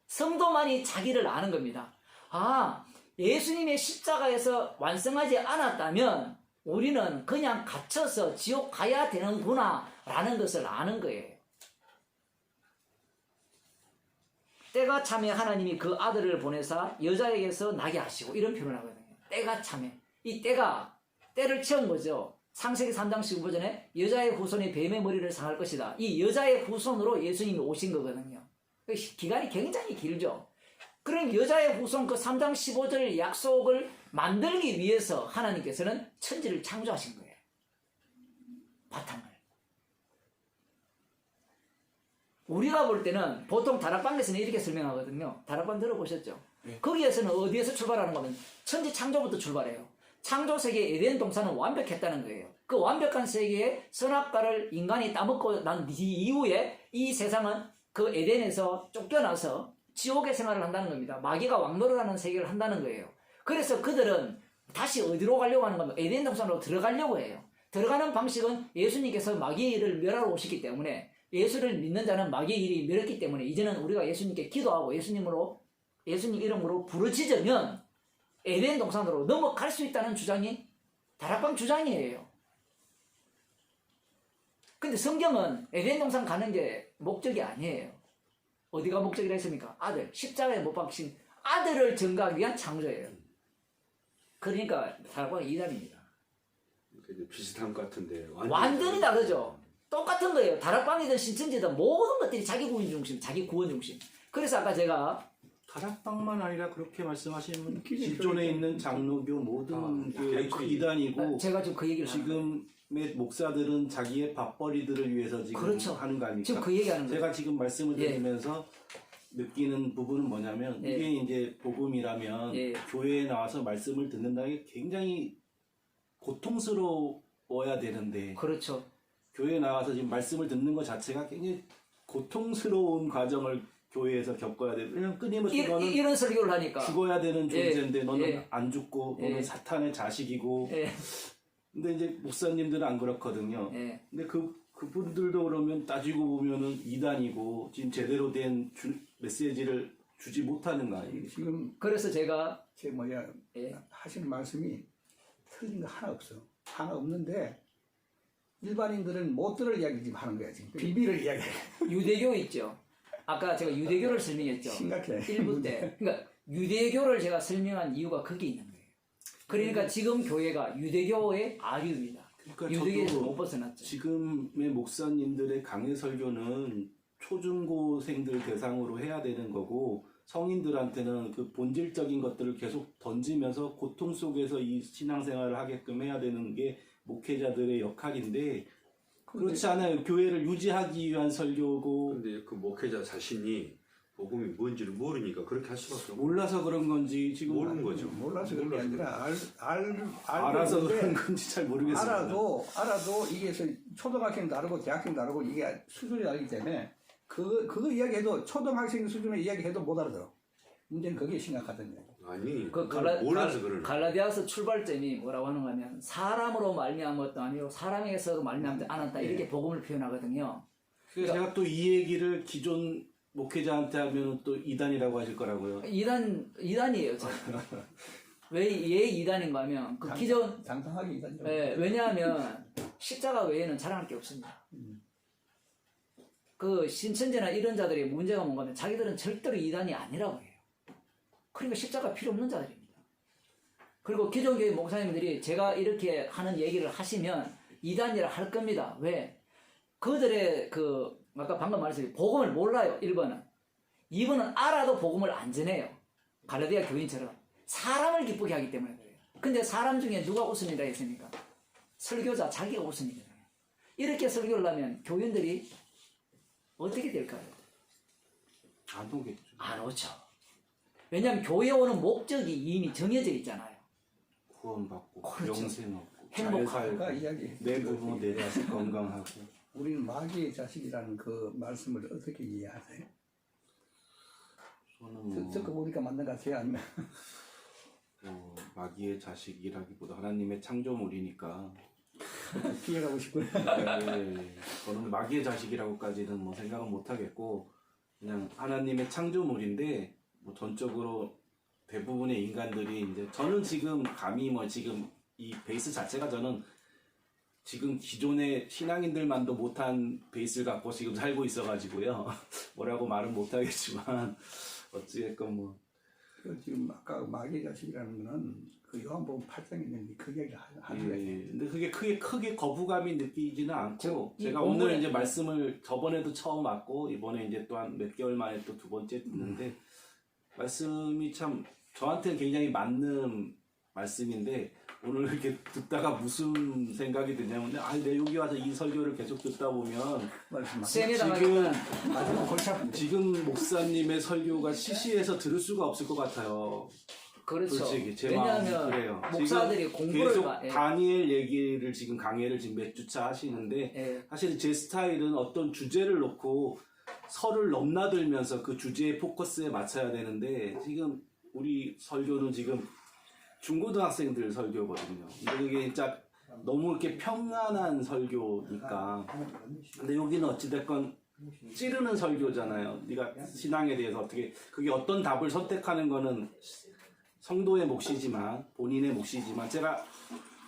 성도만이 자기를 아는 겁니다. 아, 예수님의 십자가에서 완성하지 않았다면 우리는 그냥 갇혀서 지옥 가야 되는구나 라는 것을 아는 거예요. 때가 참에 하나님이 그 아들을 보내사 여자에게서 나게 하시고 이런 표현을 하거든요. 때가 참에. 이 때를 채운 거죠. 창세기 3장 15절에 여자의 후손이 뱀의 머리를 상할 것이다. 이 여자의 후손으로 예수님이 오신 거거든요. 기간이 굉장히 길죠. 그럼 여자의 후손 그 3장 15절 약속을 만들기 위해서 하나님께서는 천지를 창조하신 거예요. 바탕을. 우리가 볼 때는 보통 다락방에서는 이렇게 설명하거든요. 다락방 들어보셨죠? 네. 거기에서는 어디에서 출발하는 거면 천지 창조부터 출발해요. 창조 세계 에덴 동산은 완벽했다는 거예요. 그 완벽한 세계에 선악과를 인간이 따먹고 난 이후에 이 세상은 그 에덴에서 쫓겨나서 지옥의 생활을 한다는 겁니다. 마귀가 왕노를 하는 세계를 한다는 거예요. 그래서 그들은 다시 어디로 가려고 하는 겁니까? 에덴 동산으로 들어가려고 해요. 들어가는 방식은 예수님께서 마귀의 일을 멸하러 오시기 때문에 예수를 믿는 자는 마귀의 일이 멸했기 때문에 이제는 우리가 예수님께 기도하고 예수님 이름으로 부르짖으면 에덴 동산으로 넘어갈 수 있다는 주장이 다락방 주장이에요. 근데 성경은 에덴 동산 가는 게 목적이 아니에요. 어디가 목적이라 했습니까? 아들, 십자가에 못 박힌 아들을 증거하기 위한 창조예요. 그러니까 다락방이 이단입니다. 비슷한 것 같은데 완전히 다르죠. 똑같은 거예요. 다락방이든 신천지든 모든 것들이 자기 구원 중심, 자기 구원 중심. 그래서 아까 제가 다락방만 아니라 그렇게 말씀하시면 기존에 있는 장로교 모든 교회 이단이고 제가 지금 그 얘기를 지금의 목사들은 자기의 밥벌이들을 위해서 지금 그렇죠. 하는 거 아닙니까? 지금 그 얘기하는 거예요. 제가 지금 말씀을 드리면서 느끼는 부분은 뭐냐면 이게 이제 복음이라면 교회에 나와서 말씀을 듣는다는 게 굉장히 고통스러워야 되는데 그렇죠. 교회에 나와서 지금 말씀을 듣는 것 자체가 굉장히 고통스러운 과정을 교회에서 겪어야 돼. 왜냐면 끊임없이 너는 이런 설교를 하니까 죽어야 되는 존재인데 너는 안 죽고 너는 사탄의 자식이고. 근데 이제 목사님들은 안 그렇거든요. 근데 그분들도 그러면 따지고 보면은 이단이고 지금 제대로 된 메시지를 주지 못하는 거 아니에요? 지금 그래서 제가 하시는 말씀이 틀린 거 하나 없어. 하나 없는데 일반인들은 못 들을 이야기 지금 하는 거야. 지금 비밀을 이야기해. 유대교 있죠. 아까 제가 유대교를 설명했죠. 심각해. 1부 때. 그러니까 유대교를 제가 설명한 이유가 거기에 있는 거예요. 그러니까 지금 교회가 유대교의 아류입니다. 그러니까 유대교에서 저도 못 벗어났죠. 지금의 목사님들의 강해 설교는 초중고생들 대상으로 해야 되는 거고 성인들한테는 그 본질적인 것들을 계속 던지면서 고통 속에서 이 신앙생활을 하게끔 해야 되는 게 목회자들의 역할인데 그렇지 않아요. 교회를 유지하기 위한 설교고. 근데 그 목회자 자신이 복음이 뭔지를 모르니까 그렇게 할 수밖에 없어요. 몰라서 그런 건지 지금 모르는 거죠. 몰라서 그런 게 아니라 알아서 그런 건지 잘 모르겠습니다. 알아도 이게 초등학생 다르고 대학생 다르고 이게 수준이 다르기 때문에 그거 이야기해도 초등학생 수준의 이야기해도 못 알아들어. 문제는 그게 심각하거든요. 아니, 그 몰라서 그러는. 갈라디아서 출발점이 뭐라고 하는가 하면 사람으로 말미암은 것도 아니고 사람에게서 말미암지 않았다 이렇게 복음을 표현하거든요. 그래서 제가 또 이 얘기를 기존 목회자한테 하면 또 이단이라고 하실 거라고요. 이단이에요. 왜 이단인가 하면 그 기존 장상하게 이단이죠. 왜냐하면 십자가 외에는 자랑할 게 없습니다. 그 신천지나 이런 자들의 문제가 뭔가 하면 자기들은 절대로 이단이 아니라고 해요. 그러니까 십자가 필요 없는 자들입니다. 그리고 기존 교회 목사님들이 제가 이렇게 하는 얘기를 하시면 이단이라 할 겁니다. 왜? 그들의 아까 방금 말했듯이 복음을 몰라요. 1번은. 2번은 알아도 복음을 안 전해요. 갈라디아 교인처럼. 사람을 기쁘게 하기 때문에 그래요. 근데 사람 중에 누가 웃음이라 했습니까? 설교자 자기가 웃음이잖아요. 이렇게 설교를 하면 교인들이 어떻게 될까요? 안 오겠죠. 안 오죠. 왜냐하면 교회 오는 목적이 이미 정해져 있잖아요. 구원받고 그렇죠. 영생 얻고 행복하고. 잘 살고 아까 이야기 내 부모 내 자식 건강하고. 우리는 마귀의 자식이라는 그 말씀을 어떻게 이해하세요? 저는 듣고 보니까 맞는 것 같아요. 아니면 마귀의 자식이라기보다 하나님의 창조물이니까 피해가고 싶고요. 네, 저는 마귀의 자식이라고까지는 뭐 생각은 못 하겠고 그냥 하나님의 창조물인데 뭐 전적으로 대부분의 인간들이 이제 저는 지금 감히 뭐 지금 이 베이스 자체가 저는 지금 기존의 신앙인들만도 못한 베이스를 갖고 지금 살고 있어가지고요. 뭐라고 말은 못하겠지만 어찌됐건 뭐 지금 아까 마귀의 자식이라는 거는 그 요한복음 8장에 있는 그 이야기를 하는 예, 거예요. 근데 그게 크게 거부감이 느끼지는 않고 이 제가 본문에- 오늘 이제 말씀을 저번에도 처음 왔고 이번에 이제 또 한 몇 개월 만에 또 두 번째 듣는데 말씀이 참 저한테는 굉장히 맞는 말씀인데 오늘 이렇게 듣다가 무슨 생각이 드냐면 내가 여기 와서 이 설교를 계속 듣다 보면 말씀 세뇌 지금 당하기는 마지막 골치 아픈데. 지금 목사님의 설교가 시시해서 들을 수가 없을 것 같아요. 그렇죠. 솔직히 제 마음이 왜냐하면 그래요. 목사들이 지금 공부를 계속 마- 예. 다니엘 얘기를 지금 강해를 지금 몇 주차 하시는데 예. 사실 제 스타일은 어떤 주제를 놓고 설을 넘나들면서 그 주제의 포커스에 맞춰야 되는데 지금 우리 설교는 지금 중고등학생들 설교거든요. 근데 이게 진짜 너무 이렇게 평안한 설교니까. 근데 여기는 어찌됐건 찌르는 설교잖아요. 네가 신앙에 대해서 어떻게 그게 어떤 답을 선택하는 거는 성도의 몫이지만 본인의 몫이지만 제가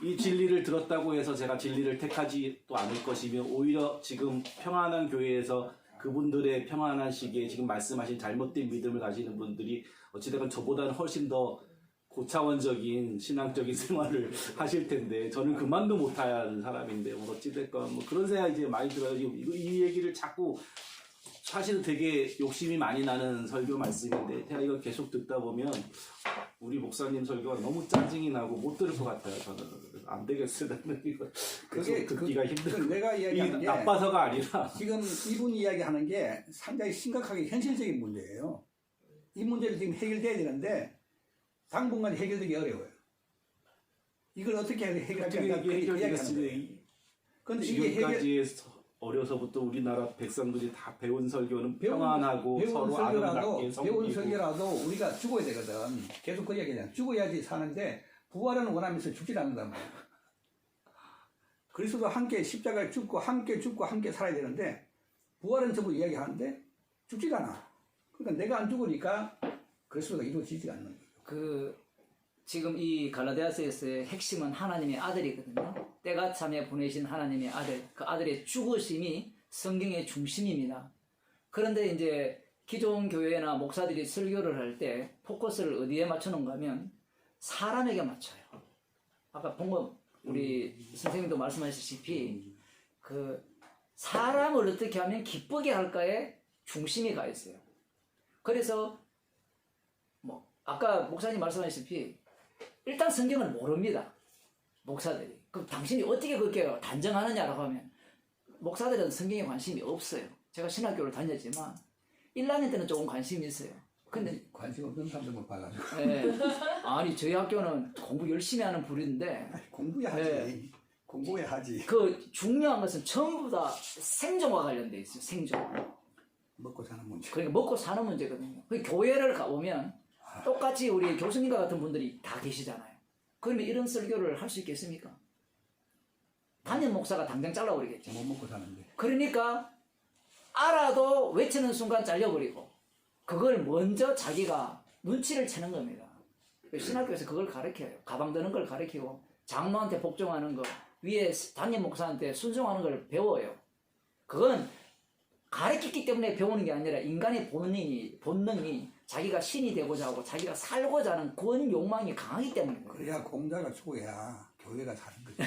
이 진리를 들었다고 해서 제가 진리를 택하지도 않을 것이며 오히려 지금 평안한 교회에서 그분들의 평안한 시기에 지금 말씀하신 잘못된 믿음을 가지는 분들이 어찌됐건 저보다는 훨씬 더 고차원적인 신앙적인 생활을 하실 텐데 저는 그만도 못하는 사람인데 뭐 어찌됐건 뭐 그런 생각이 이제 많이 들어요. 지금 이 얘기를 자꾸 사실은 되게 욕심이 많이 나는 설교 말씀인데 제가 이거 계속 듣다 보면 우리 목사님 설교가 너무 짜증이 나고 못 들을 것 같아요. 저는 안 되겠어요. 이거 그게 계속 듣기가 힘들고 내가 이야기하는 게 나빠서가 아니라 지금 이분 이야기하는 게 상당히 심각하게 현실적인 문제예요. 이 문제를 지금 해결돼야 되는데 당분간 해결되기 어려워요. 이걸 어떻게 해결할까? 어떻게 이게 해결되겠어요? 그런데 이게 해결 지금까지 어려서부터 우리나라 백성들이 다 배운 설교는 배운- 평안하고 배운 서로 아름답게 배운 섬기고 설교라도 우리가 죽어야 되거든. 계속 그 이야기잖아. 죽어야지 사는데 부활은 원하면서 죽지 않는단 말이야. 그리스도도 함께 십자가에 죽고 함께 살아야 되는데 부활은 전부 이야기하는데 죽지가 않아. 그러니까 내가 안 죽으니까 그리스도가 이루어지지 않는 거예요. 지금 이 갈라디아서에서의 핵심은 하나님의 아들이거든요. 때가 참에 보내신 하나님의 아들, 그 아들의 죽으심이 성경의 중심입니다. 그런데 이제 기존 교회나 목사들이 설교를 할 때 포커스를 어디에 맞추는가 하면 사람에게 맞춰요. 아까 본거 우리 선생님도 말씀하셨다시피 그 사람을 어떻게 하면 기쁘게 할까에 중심이 가 있어요. 그래서 뭐 아까 목사님 말씀하셨다시피 일단 성경을 모릅니다. 목사들이. 그럼 당신이 어떻게 그렇게 단정하느냐라고 하면 목사들은 성경에 관심이 없어요. 제가 신학교를 다녔지만 1학년 때는 조금 관심이 있어요. 근데 관심 없는 사람들만 봐가지고 예, 아니 저희 학교는 공부 열심히 하는 부류인데 공부해야 하지. 네. 공부해야 하지. 그 중요한 것은 전부 다 생존과 관련돼 있어요. 생존. 먹고 사는 문제. 그러니까 먹고 사는 문제거든요. 그 교회를 가보면 똑같이 우리 교수님과 같은 분들이 다 계시잖아요. 그러면 이런 설교를 할 수 있겠습니까? 담임 목사가 당장 잘라버리겠죠. 못 먹고 사는데. 그러니까 알아도 외치는 순간 잘려버리고 그걸 먼저 자기가 눈치를 채는 겁니다. 신학교에서 그걸 가르쳐요. 가방 드는 걸 가르치고 장로한테 복종하는 거, 위에 담임 목사한테 순종하는 걸 배워요. 그건 가르쳤기 때문에 배우는 게 아니라 인간의 본능이 자기가 신이 되고자 하고 자기가 살고자 하는 그런 욕망이 강하기 때문에 그래요. 그래야 공자가 죽어야 교회가 사는 거지.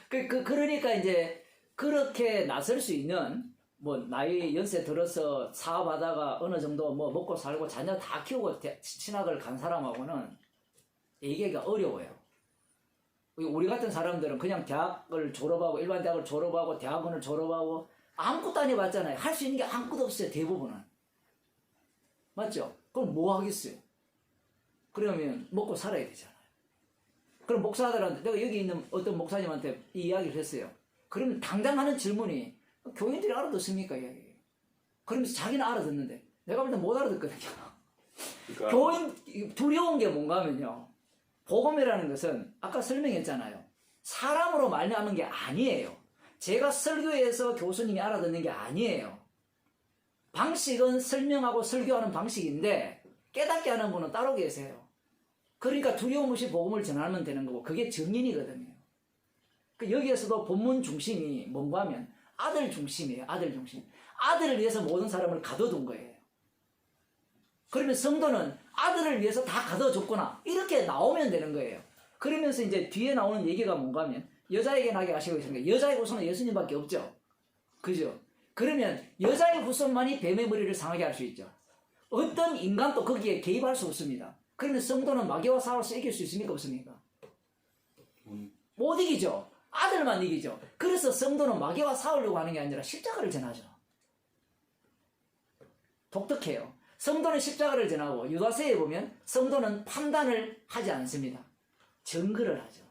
그러니까 이제 그렇게 나설 수 있는 뭐 나이 연세 들어서 사업하다가 어느 정도 뭐 먹고 살고 자녀 다 키우고 신학을 간 사람하고는 얘기하기가 어려워요. 우리 같은 사람들은 그냥 대학을 졸업하고 일반 대학을 졸업하고 대학원을 졸업하고 아무것도 안 해봤잖아요. 할 수 있는 게 아무것도 없어요. 대부분은. 맞죠? 그럼 뭐 하겠어요? 그러면 먹고 살아야 되잖아요. 그럼 목사들한테 내가 여기 있는 어떤 목사님한테 이 이야기를 했어요. 그러면 당장 하는 질문이 교인들이 알아듣습니까? 이야기. 그러면서 자기는 알아듣는데 내가 볼 때 못 알아듣거든요. 그러니까 교인 두려운 게 뭔가 하면요. 복음이라는 것은 아까 설명했잖아요. 사람으로 말미암은 게 아니에요. 제가 설교에서 교수님이 알아듣는 게 아니에요. 방식은 설명하고 설교하는 방식인데 깨닫게 하는 분은 따로 계세요. 그러니까 두려움 없이 복음을 전하면 되는 거고 그게 정인이거든요. 여기에서도 본문 중심이 뭔가 하면 아들 중심이에요. 아들 중심. 아들을 위해서 모든 사람을 가둬둔 거예요. 그러면 성도는 아들을 위해서 다 가둬줬구나 이렇게 나오면 되는 거예요. 그러면서 이제 뒤에 나오는 얘기가 뭔가 하면 여자에게 나게 하시고 있습니다. 여자의 후손은 예수님밖에 없죠. 그죠? 그러면 여자의 후손만이 뱀의 머리를 상하게 할 수 있죠. 어떤 인간도 거기에 개입할 수 없습니다. 그러면 성도는 마귀와 싸워서 이길 수 있습니까? 없습니까? 못 이기죠. 아들만 이기죠. 그래서 성도는 마귀와 싸우려고 하는 게 아니라 십자가를 전하죠. 독특해요. 성도는 십자가를 전하고 유다서에 보면 성도는 판단을 하지 않습니다. 증거를 하죠.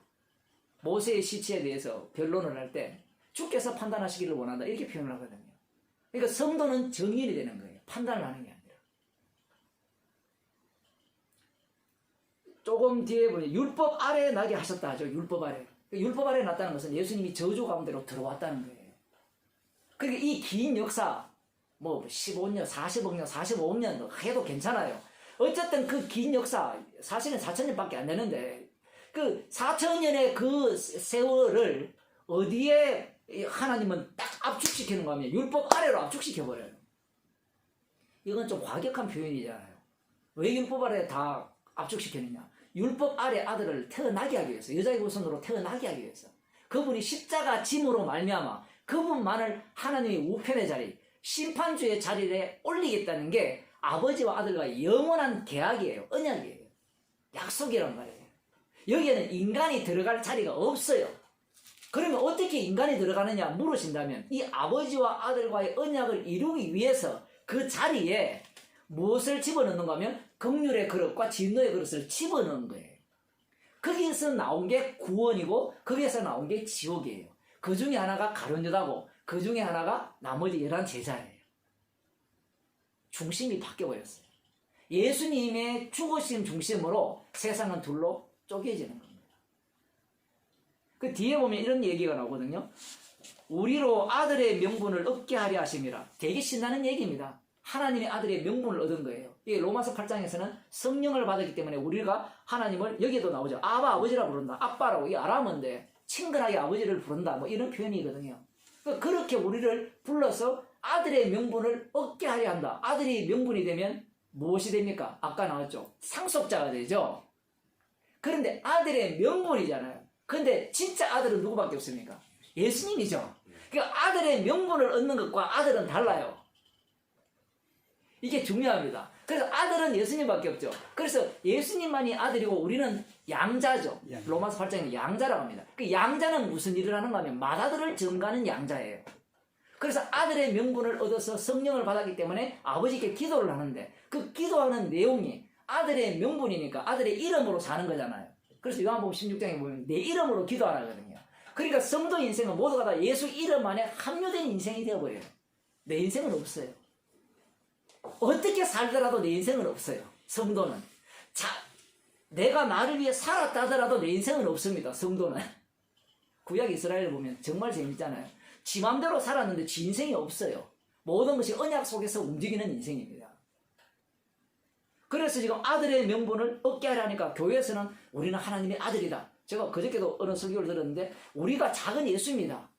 모세의 시체에 대해서 변론을 할 때 주께서 판단하시기를 원한다 이렇게 표현을 하거든요. 그러니까 성도는 정인이 되는 거예요. 판단을 하는 게 아니라. 조금 뒤에 보면 율법 아래에 나게 하셨다 하죠. 율법 아래. 율법 아래에 났다는 것은 예수님이 저주 가운데로 들어왔다는 거예요. 그러니까 이 긴 역사 뭐 15년, 40억 년, 45억 년 해도 괜찮아요. 어쨌든 그 긴 역사 사실은 4,000년밖에 안 되는데 그 4,000년의 그 세월을 어디에 하나님은 딱 압축시키는가 하면 율법 아래로 압축시켜버려요. 이건 좀 과격한 표현이잖아요. 왜 율법 아래에 다 압축시키느냐. 율법 아래 아들을 태어나게 하기 위해서 여자의 후손으로 태어나게 하기 위해서 그분이 십자가 짐으로 말미암아 그분만을 하나님의 우편의 자리 심판주의 자리에 올리겠다는 게 아버지와 아들과 영원한 계약이에요. 언약이에요. 약속이란 말이에요. 여기에는 인간이 들어갈 자리가 없어요. 그러면 어떻게 인간이 들어가느냐 물으신다면 이 아버지와 아들과의 언약을 이루기 위해서 그 자리에 무엇을 집어넣는가 하면 긍휼의 그릇과 진노의 그릇을 집어넣은 거예요. 거기에서 나온 게 구원이고 거기에서 나온 게 지옥이에요. 그 중에 하나가 가룟유다고 그 중에 하나가 나머지 11 제자예요. 중심이 바뀌어버렸어요. 예수님의 죽으심 중심으로 세상은 둘로 쪼개지는 겁니다. 그 뒤에 보면 이런 얘기가 나오거든요. 우리로 아들의 명분을 얻게 하려 하심이라. 되게 신나는 얘기입니다. 하나님의 아들의 명분을 얻은 거예요. 이 로마서 8장에서는 성령을 받았기 때문에 우리가 하나님을 여기도 나오죠. 아바 아버지라 부른다. 아빠라고 이 아람어인데 친근하게 아버지를 부른다. 뭐 이런 표현이거든요. 그렇게 우리를 불러서 아들의 명분을 얻게 하려 한다. 아들이 명분이 되면 무엇이 됩니까? 아까 나왔죠. 상속자가 되죠. 그런데 아들의 명분이잖아요. 그런데 진짜 아들은 누구밖에 없습니까? 예수님이죠. 그러니까 아들의 명분을 얻는 것과 아들은 달라요. 이게 중요합니다. 그래서 아들은 예수님밖에 없죠. 그래서 예수님만이 아들이고 우리는 양자죠. 로마서 8장에 양자라고 합니다. 그 양자는 무슨 일을 하는가 하면 맏아들을 증가하는 양자예요. 그래서 아들의 명분을 얻어서 성령을 받았기 때문에 아버지께 기도를 하는데 그 기도하는 내용이 아들의 명분이니까 아들의 이름으로 사는 거잖아요. 그래서 요한복음 16장에 보면 내 이름으로 기도하라거든요. 그러니까 성도 인생은 모두가 다 예수 이름 안에 합류된 인생이 되어버려요. 내 인생은 없어요. 어떻게 살더라도 내 인생은 없어요. 성도는. 내가 나를 위해 살았다 하더라도 내 인생은 없습니다. 성도는. 구약 이스라엘을 보면 정말 재밌잖아요. 지 맘대로 살았는데 지 인생이 없어요. 모든 것이 언약 속에서 움직이는 인생입니다. 그래서 지금 아들의 명분을 얻게 하려니까 교회에서는 우리는 하나님의 아들이다. 제가 그저께도 어느 설교를 들었는데 우리가 작은 예수입니다.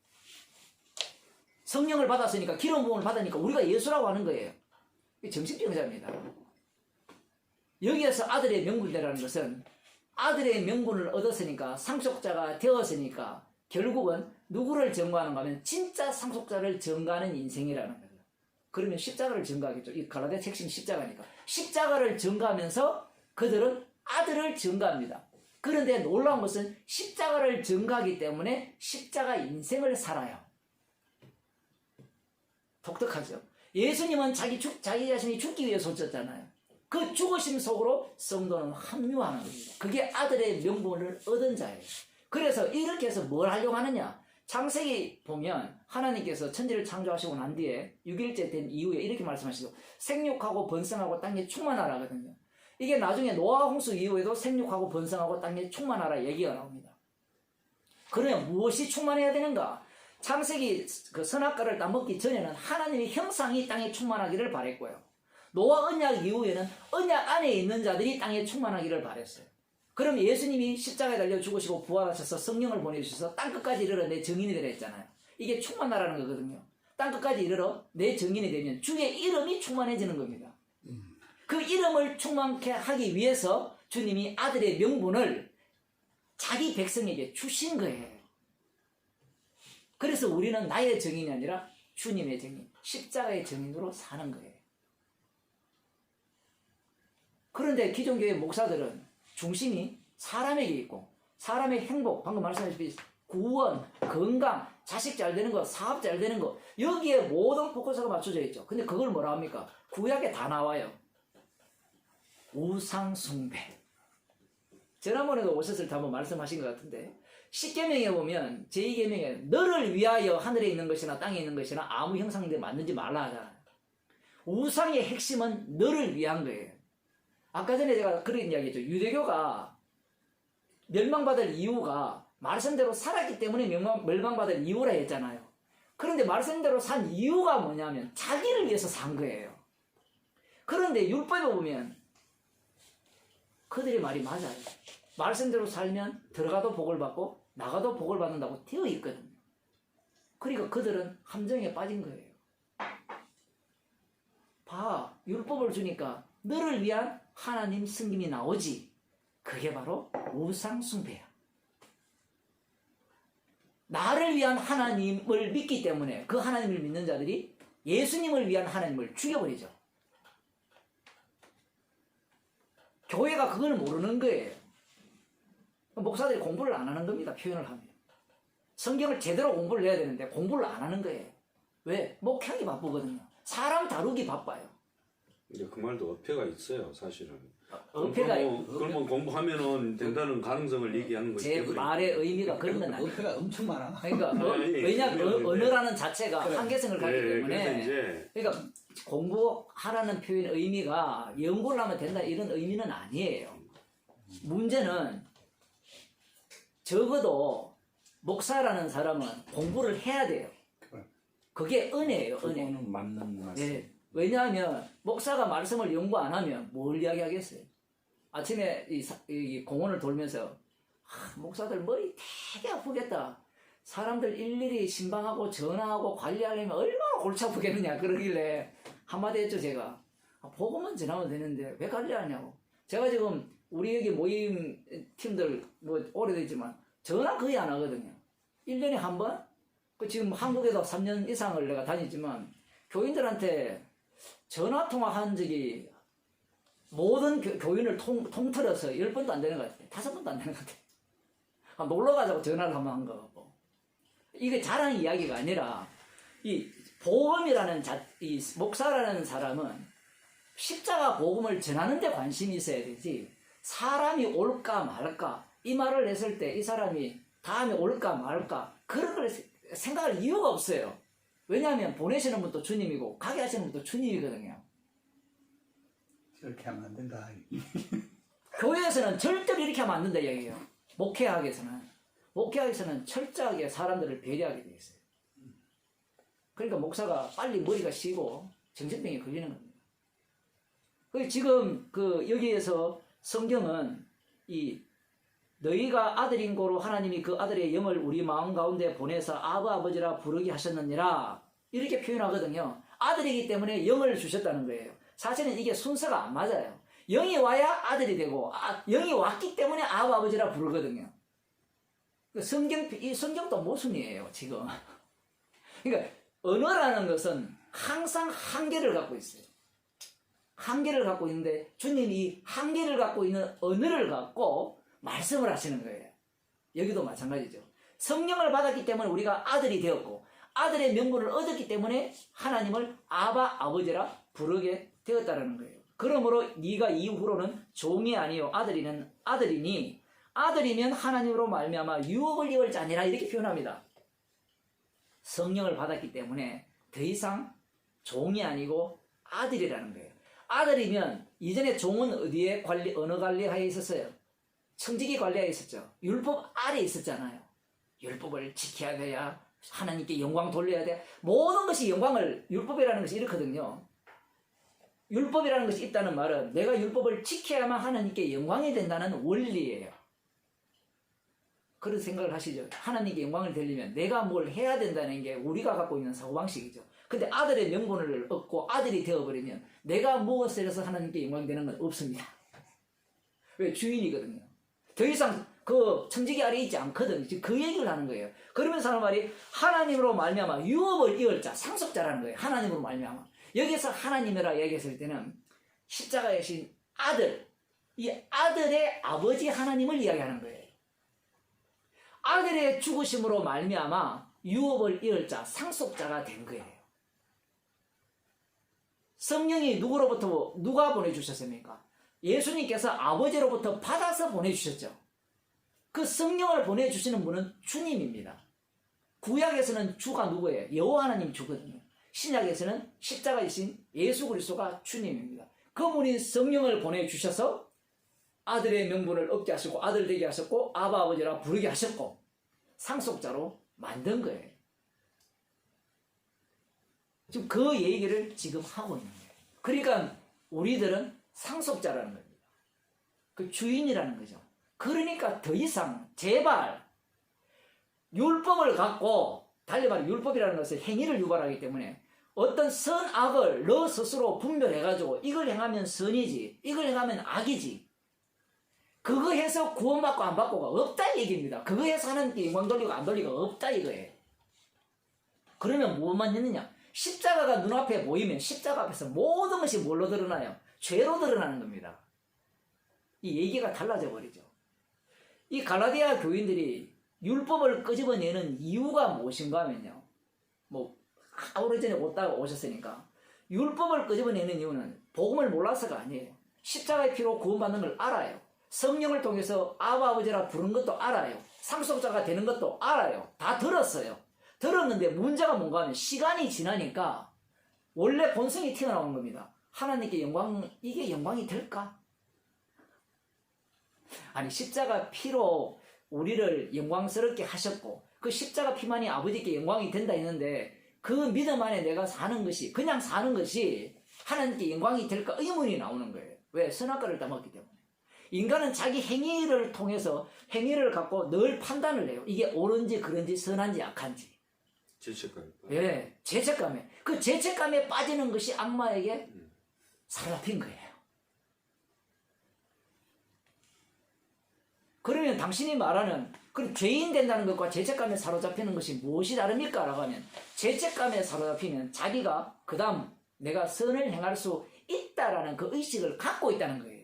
성령을 받았으니까 기름 부음을 받으니까 우리가 예수라고 하는 거예요. 정신병자입니다. 여기에서 아들의 명분이라는 것은 아들의 명분을 얻었으니까 상속자가 되었으니까 결국은 누구를 증거하는가 하면 진짜 상속자를 증거하는 인생이라는 거예요. 그러면 십자가를 증거하겠죠. 이 갈라디아 핵심 십자가니까. 십자가를 증거하면서 그들은 아들을 증거합니다. 그런데 놀라운 것은 십자가를 증거하기 때문에 십자가 인생을 살아요. 독특하죠. 예수님은 자기 자신이 죽기 위해서 오셨잖아요. 그 죽으심 속으로 성도는 합류하는 겁니다. 그게 아들의 명분을 얻은 자예요. 그래서 이렇게 해서 뭘 하려고 하느냐? 창세기 보면 하나님께서 천지를 창조하시고 난 뒤에 6일째 된 이후에 이렇게 말씀하시죠. 생육하고 번성하고 땅에 충만하라거든요. 이게 나중에 노아 홍수 이후에도 생육하고 번성하고 땅에 충만하라 얘기가 나옵니다. 그러면 무엇이 충만해야 되는가? 창세기 그 선악과를 따먹기 전에는 하나님의 형상이 땅에 충만하기를 바랬고요. 노아 언약 이후에는 언약 안에 있는 자들이 땅에 충만하기를 바랬어요. 그럼 예수님이 십자가에 달려 죽으시고 부활하셔서 성령을 보내주셔서 땅끝까지 이르러 내 증인이 되라 했잖아요. 이게 충만하라는 거거든요. 땅끝까지 이르러 내 증인이 되면 주의 이름이 충만해지는 겁니다. 그 이름을 충만케 하기 위해서 주님이 아들의 명분을 자기 백성에게 주신 거예요. 그래서 우리는 나의 증인이 아니라 주님의 증인, 십자가의 증인으로 사는 거예요. 그런데 기존교회 목사들은 중심이 사람에게 있고 사람의 행복, 방금 말씀하셨듯이 구원, 건강, 자식 잘 되는 거, 사업 잘 되는 거 여기에 모든 포커스가 맞춰져 있죠. 근데 그걸 뭐라 합니까? 구약에 다 나와요. 우상 숭배. 지난번에도 오셨을 때 한번 말씀하신 것 같은데 10계명에 보면 제2계명에 너를 위하여 하늘에 있는 것이나 땅에 있는 것이나 아무 형상들 만들지 말라 하잖아요. 우상의 핵심은 너를 위한 거예요. 아까 전에 제가 그런 이야기했죠. 유대교가 멸망받을 이유가 말씀대로 살았기 때문에 멸망받을 이유라 했잖아요. 그런데 말씀대로 산 이유가 뭐냐면 자기를 위해서 산 거예요. 그런데 율법에 보면 그들의 말이 맞아요. 말씀대로 살면 들어가도 복을 받고 나가도 복을 받는다고 되어 있거든요. 그러니까 그들은 함정에 빠진 거예요. 봐, 율법을 주니까 너를 위한 하나님 승김이 나오지. 그게 바로 우상 숭배야. 나를 위한 하나님을 믿기 때문에 그 하나님을 믿는 자들이 예수님을 위한 하나님을 죽여버리죠. 교회가 그걸 모르는 거예요. 목사들이 공부를 안 하는 겁니다. 표현을 하면. 성경을 제대로 공부를 해야 되는데 공부를 안 하는 거예요. 왜? 목회하기 바쁘거든요. 사람 다루기 바빠요. 이제 그 말도 어폐가 있어요, 사실은. 어폐가 그러면 공부하면은 된다는 가능성을 얘기하는 거지. 제 말의 의미가 그런 건 아니에요. 어폐가 엄청 많아. 그러니까 왜냐하면 언어라는 자체가 한계성을 갖기 때문에 그러니까 공부하라는 표현의 의미가 연구를 하면 된다 이런 의미는 아니에요. 문제는 적어도 목사라는 사람은 공부를 해야 돼요. 그게 은혜예요, 은혜. 그거는 맞는 말씀. 네. 왜냐하면 목사가 말씀을 연구 안 하면 뭘 이야기하겠어요? 아침에 이 공원을 돌면서 목사들 머리 되게 아프겠다. 사람들 일일이 신방하고 전화하고 관리하려면 얼마나 골치 아프겠느냐 그러길래 한마디 했죠 제가. 보고만 전하면 되는데 왜 관리하냐고. 제가 지금 우리 여기 모임 팀들 뭐 오래됐지만 전화 거의 안 하거든요. 1년에 한 번? 지금 한국에도 3년 이상을 내가 다니지만 교인들한테 전화통화한 적이 모든 교인을 통틀어서 10번도 안 되는 것 같아요. 5번도 안 되는 것 같아요. 놀러 가자고 전화를 한번 한 거 같고. 이게 자랑 이야기가 아니라 이 복음이라는 이 목사라는 사람은 십자가 복음을 전하는 데 관심이 있어야 되지 사람이 올까 말까 이 말을 했을 때 이 사람이 다음에 올까 말까 그런 걸 생각할 이유가 없어요. 왜냐하면 보내시는 분도 주님이고 가게 하시는 분도 주님이거든요. 이렇게 하면 안 된다. 교회에서는 절대로 이렇게 하면 안 된다 얘기예요. 목회학에서는 철저하게 사람들을 배려하게 돼 있어요. 그러니까 목사가 빨리 머리가 쉬고 정신병에 걸리는 겁니다. 지금 여기에서 성경은 이 너희가 아들인 고로 하나님이 그 아들의 영을 우리 마음 가운데 보내서 아바 아버지라 부르게 하셨느니라 이렇게 표현하거든요. 아들이기 때문에 영을 주셨다는 거예요. 사실은 이게 순서가 안 맞아요. 영이 와야 아들이 되고 영이 왔기 때문에 아바 아버지라 부르거든요. 이 성경도 모순이에요 지금. 그러니까 언어라는 것은 항상 한계를 갖고 있어요. 한계를 갖고 있는데 주님이 한계를 갖고 있는 언어를 갖고 말씀을 하시는 거예요. 여기도 마찬가지죠. 성령을 받았기 때문에 우리가 아들이 되었고 아들의 명분을 얻었기 때문에 하나님을 아바 아버지라 부르게 되었다는 거예요. 그러므로 네가 이후로는 종이 아니요 아들이니 아들이면 하나님으로 말미암아 유업을 입을 자니라 이렇게 표현합니다. 성령을 받았기 때문에 더 이상 종이 아니고 아들이라는 거예요. 아들이면 이전에 종은 어디에 어느 관리하에 있었어요? 청지기 관리하에 있었죠. 율법 아래에 있었잖아요. 율법을 지켜야 돼야 하나님께 영광 돌려야 돼. 모든 것이 영광을, 율법이라는 것이 이렇거든요. 율법이라는 것이 있다는 말은 내가 율법을 지켜야만 하나님께 영광이 된다는 원리예요. 그런 생각을 하시죠. 하나님께 영광을 돌리면 내가 뭘 해야 된다는 게 우리가 갖고 있는 사고방식이죠. 근데 아들의 명분을 얻고 아들이 되어버리면 내가 무엇을 해서 하나님께 영광 되는 건 없습니다. 왜? 주인이거든요. 더 이상 그 청지기 아래에 있지 않거든요. 지금 그 얘기를 하는 거예요. 그러면서 하는 말이 하나님으로 말미암아 유업을 이을 자, 상속자라는 거예요. 하나님으로 말미암아. 여기서 하나님이라 얘기했을 때는 십자가에 신 아들, 이 아들의 아버지 하나님을 이야기하는 거예요. 아들의 죽으심으로 말미암아 유업을 이을 자, 상속자가 된 거예요. 성령이 누구로부터 누가 보내주셨습니까? 예수님께서 아버지로부터 받아서 보내주셨죠. 그 성령을 보내주시는 분은 주님입니다. 구약에서는 주가 누구예요? 여호와 하나님 주거든요. 신약에서는 십자가이신 예수 그리스도가 주님입니다. 그분이 성령을 보내주셔서 아들의 명분을 얻게 하시고 아들 되게 하셨고 아바 아버지라 부르게 하셨고 상속자로 만든 거예요. 지금 그 얘기를 지금 하고 있는 거예요. 그러니까 우리들은 상속자라는 겁니다. 그 주인이라는 거죠. 그러니까 더 이상 제발 율법을 갖고, 달리 말해 율법이라는 것은 행위를 유발하기 때문에 어떤 선악을 너 스스로 분별해가지고 이걸 행하면 선이지 이걸 행하면 악이지 그거 해서 구원받고 안 받고가 없다 얘기입니다. 그거 해서 하나님께 영광 돌리고 안 돌리고 없다 이거예요. 그러면 뭐만 있느냐? 십자가가 눈앞에 보이면 십자가 앞에서 모든 것이 뭘로 드러나요? 죄로 드러나는 겁니다. 이 얘기가 달라져 버리죠. 이 갈라디아 교인들이 율법을 끄집어내는 이유가 무엇인가 하면요. 뭐 오래전에 오셨으니까 율법을 끄집어내는 이유는 복음을 몰라서가 아니에요. 십자가의 피로 구원받는 걸 알아요. 성령을 통해서 아바 아버지라 부른 것도 알아요. 상속자가 되는 것도 알아요. 다 들었어요. 들었는데 문제가 뭔가 하면 시간이 지나니까 원래 본성이 튀어나오는 겁니다. 하나님께 영광, 이게 영광이 될까? 아니 십자가 피로 우리를 영광스럽게 하셨고 그 십자가 피만이 아버지께 영광이 된다 했는데 그 믿음 안에 내가 사는 것이 그냥 사는 것이 하나님께 영광이 될까 의문이 나오는 거예요. 왜? 선악과를 따먹기 때문에. 인간은 자기 행위를 통해서 행위를 갖고 늘 판단을 해요. 이게 옳은지 그른지 선한지 악한지. 죄책감. 예, 죄책감에. 그 죄책감에 빠지는 것이 악마에게 사로잡힌 거예요. 그러면 당신이 말하는 그 죄인 된다는 것과 죄책감에 사로잡히는 것이 무엇이 다릅니까? 라고 하면 죄책감에 사로잡히면 자기가 그 다음 내가 선을 행할 수 있다라는 그 의식을 갖고 있다는 거예요.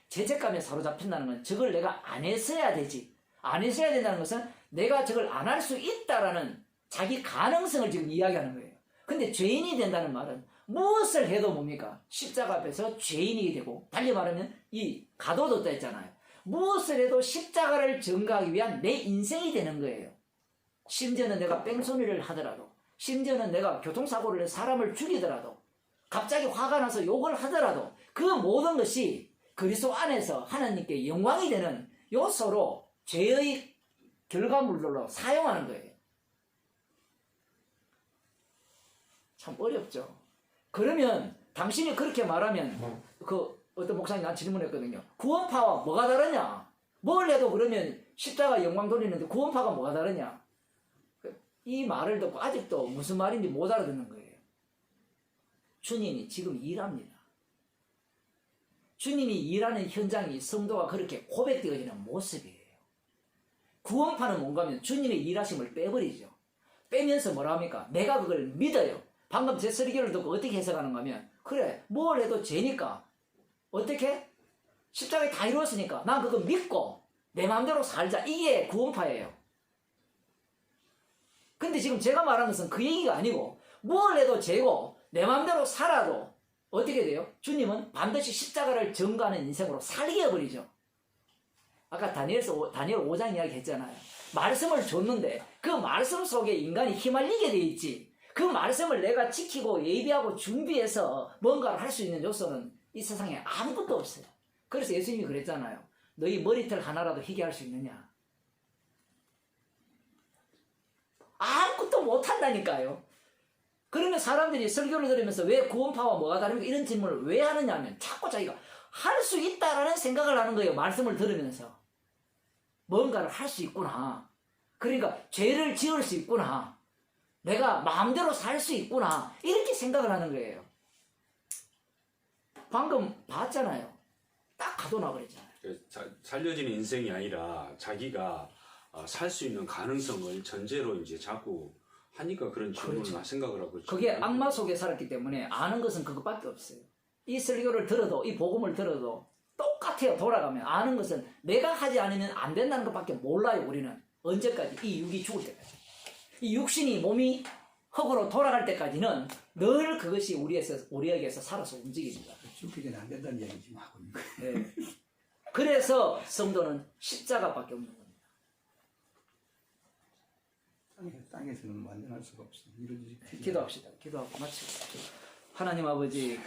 죄책감에 사로잡힌다는 건 저걸 내가 안 했어야 되지. 안 했어야 된다는 것은 내가 저걸 안 할 수 있다라는 자기 가능성을 지금 이야기하는 거예요. 근데 죄인이 된다는 말은 무엇을 해도 뭡니까? 십자가 앞에서 죄인이 되고 달리 말하면 이 가도뒀다 했잖아요. 무엇을 해도 십자가를 전가하기 위한 내 인생이 되는 거예요. 심지어는 내가 뺑소니를 하더라도 심지어는 내가 교통사고를 내 사람을 죽이더라도 갑자기 화가 나서 욕을 하더라도 그 모든 것이 그리스도 안에서 하나님께 영광이 되는 요소로 죄의 결과물로 사용하는 거예요. 참 어렵죠. 그러면 당신이 그렇게 말하면 그 어떤 목사님이 난 질문했거든요. 구원파와 뭐가 다르냐? 뭘 해도 그러면 십자가 영광 돌리는데 구원파가 뭐가 다르냐? 이 말을 듣고 아직도 무슨 말인지 못 알아듣는 거예요. 주님이 지금 일합니다. 주님이 일하는 현장이 성도가 그렇게 고백되어지는 모습이에요. 구원파는 뭔가 하면 주님의 일하심을 빼버리죠. 빼면서 뭐라 합니까? 내가 그걸 믿어요. 방금 제 설교를 듣고 어떻게 해석하는가 하면 그래 뭘 해도 죄니까 어떻게? 십자가에 다 이루었으니까 난 그거 믿고 내 마음대로 살자. 이게 구원파예요. 근데 지금 제가 말한 것은 그 얘기가 아니고 뭘 해도 죄고 내 마음대로 살아도 어떻게 돼요? 주님은 반드시 십자가를 전가하는 인생으로 살게 해버리죠. 아까 다니엘 5장 이야기 했잖아요. 말씀을 줬는데 그 말씀 속에 인간이 휘말리게 돼 있지. 그 말씀을 내가 지키고 예비하고 준비해서 뭔가를 할 수 있는 요소는 이 세상에 아무것도 없어요. 그래서 예수님이 그랬잖아요. 너희 머리털 하나라도 희게 할 수 있느냐? 아무것도 못한다니까요. 그러면 사람들이 설교를 들으면서 왜 구원파와 뭐가 다릅니까? 이런 질문을 왜 하느냐 하면 자꾸 자기가 할 수 있다라는 생각을 하는 거예요. 말씀을 들으면서. 뭔가를 할 수 있구나. 그러니까 죄를 지을 수 있구나. 내가 마음대로 살 수 있구나. 이렇게 생각을 하는 거예요. 방금 봤잖아요. 딱 가둬놔 버렸잖아요. 살려지는 인생이 아니라 자기가 살 수 있는 가능성을 전제로 이제 자꾸 하니까 그런 질문을 그렇죠. 생각을 하고 있죠. 그게 악마 속에 살았기 때문에 아는 것은 그것밖에 없어요. 이 설교를 들어도 이 복음을 들어도 똑같아요. 돌아가면 아는 것은 내가 하지 않으면 안 된다는 것밖에 몰라요. 우리는 언제까지? 이 육이 죽을 때까지. 이 육신이 몸이 흙으로 돌아갈 때까지는 늘 그것이 우리에게서 살아서 움직입니다. 죽기 전에 안 된다는 얘기 지금 하고 있는 거예요. 네. 그래서 성도는 십자가밖에 없는 겁니다. 땅에서는 완전할 수가 없어. 이루어지지. 기도합시다. 기도하고 마치고. 하나님 아버지,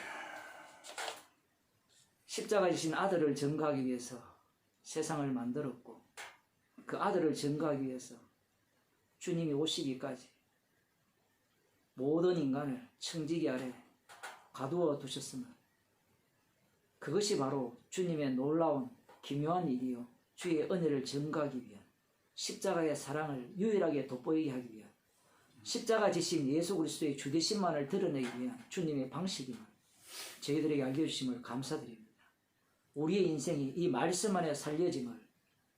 십자가 지신 아들을 전가하기 위해서 세상을 만들었고 그 아들을 전가하기 위해서 주님이 오시기까지 모든 인간을 청지기 아래 가두어 두셨음을, 그것이 바로 주님의 놀라운 기묘한 일이요 주의 은혜를 전가하기 위한, 십자가의 사랑을 유일하게 돋보이게 하기 위한, 십자가 지신 예수 그리스도의 주되심만을 드러내기 위한 주님의 방식임을 저희들에게 알려주심을 감사드립니다. 우리의 인생이 이 말씀 안에 살려짐을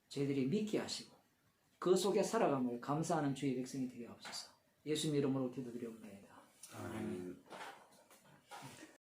저희들이 믿게 하시고 그 속에 살아감을 감사하는 주의 백성이 되게 하옵소서. 예수님 이름으로 기도드려옵나이다. 아멘.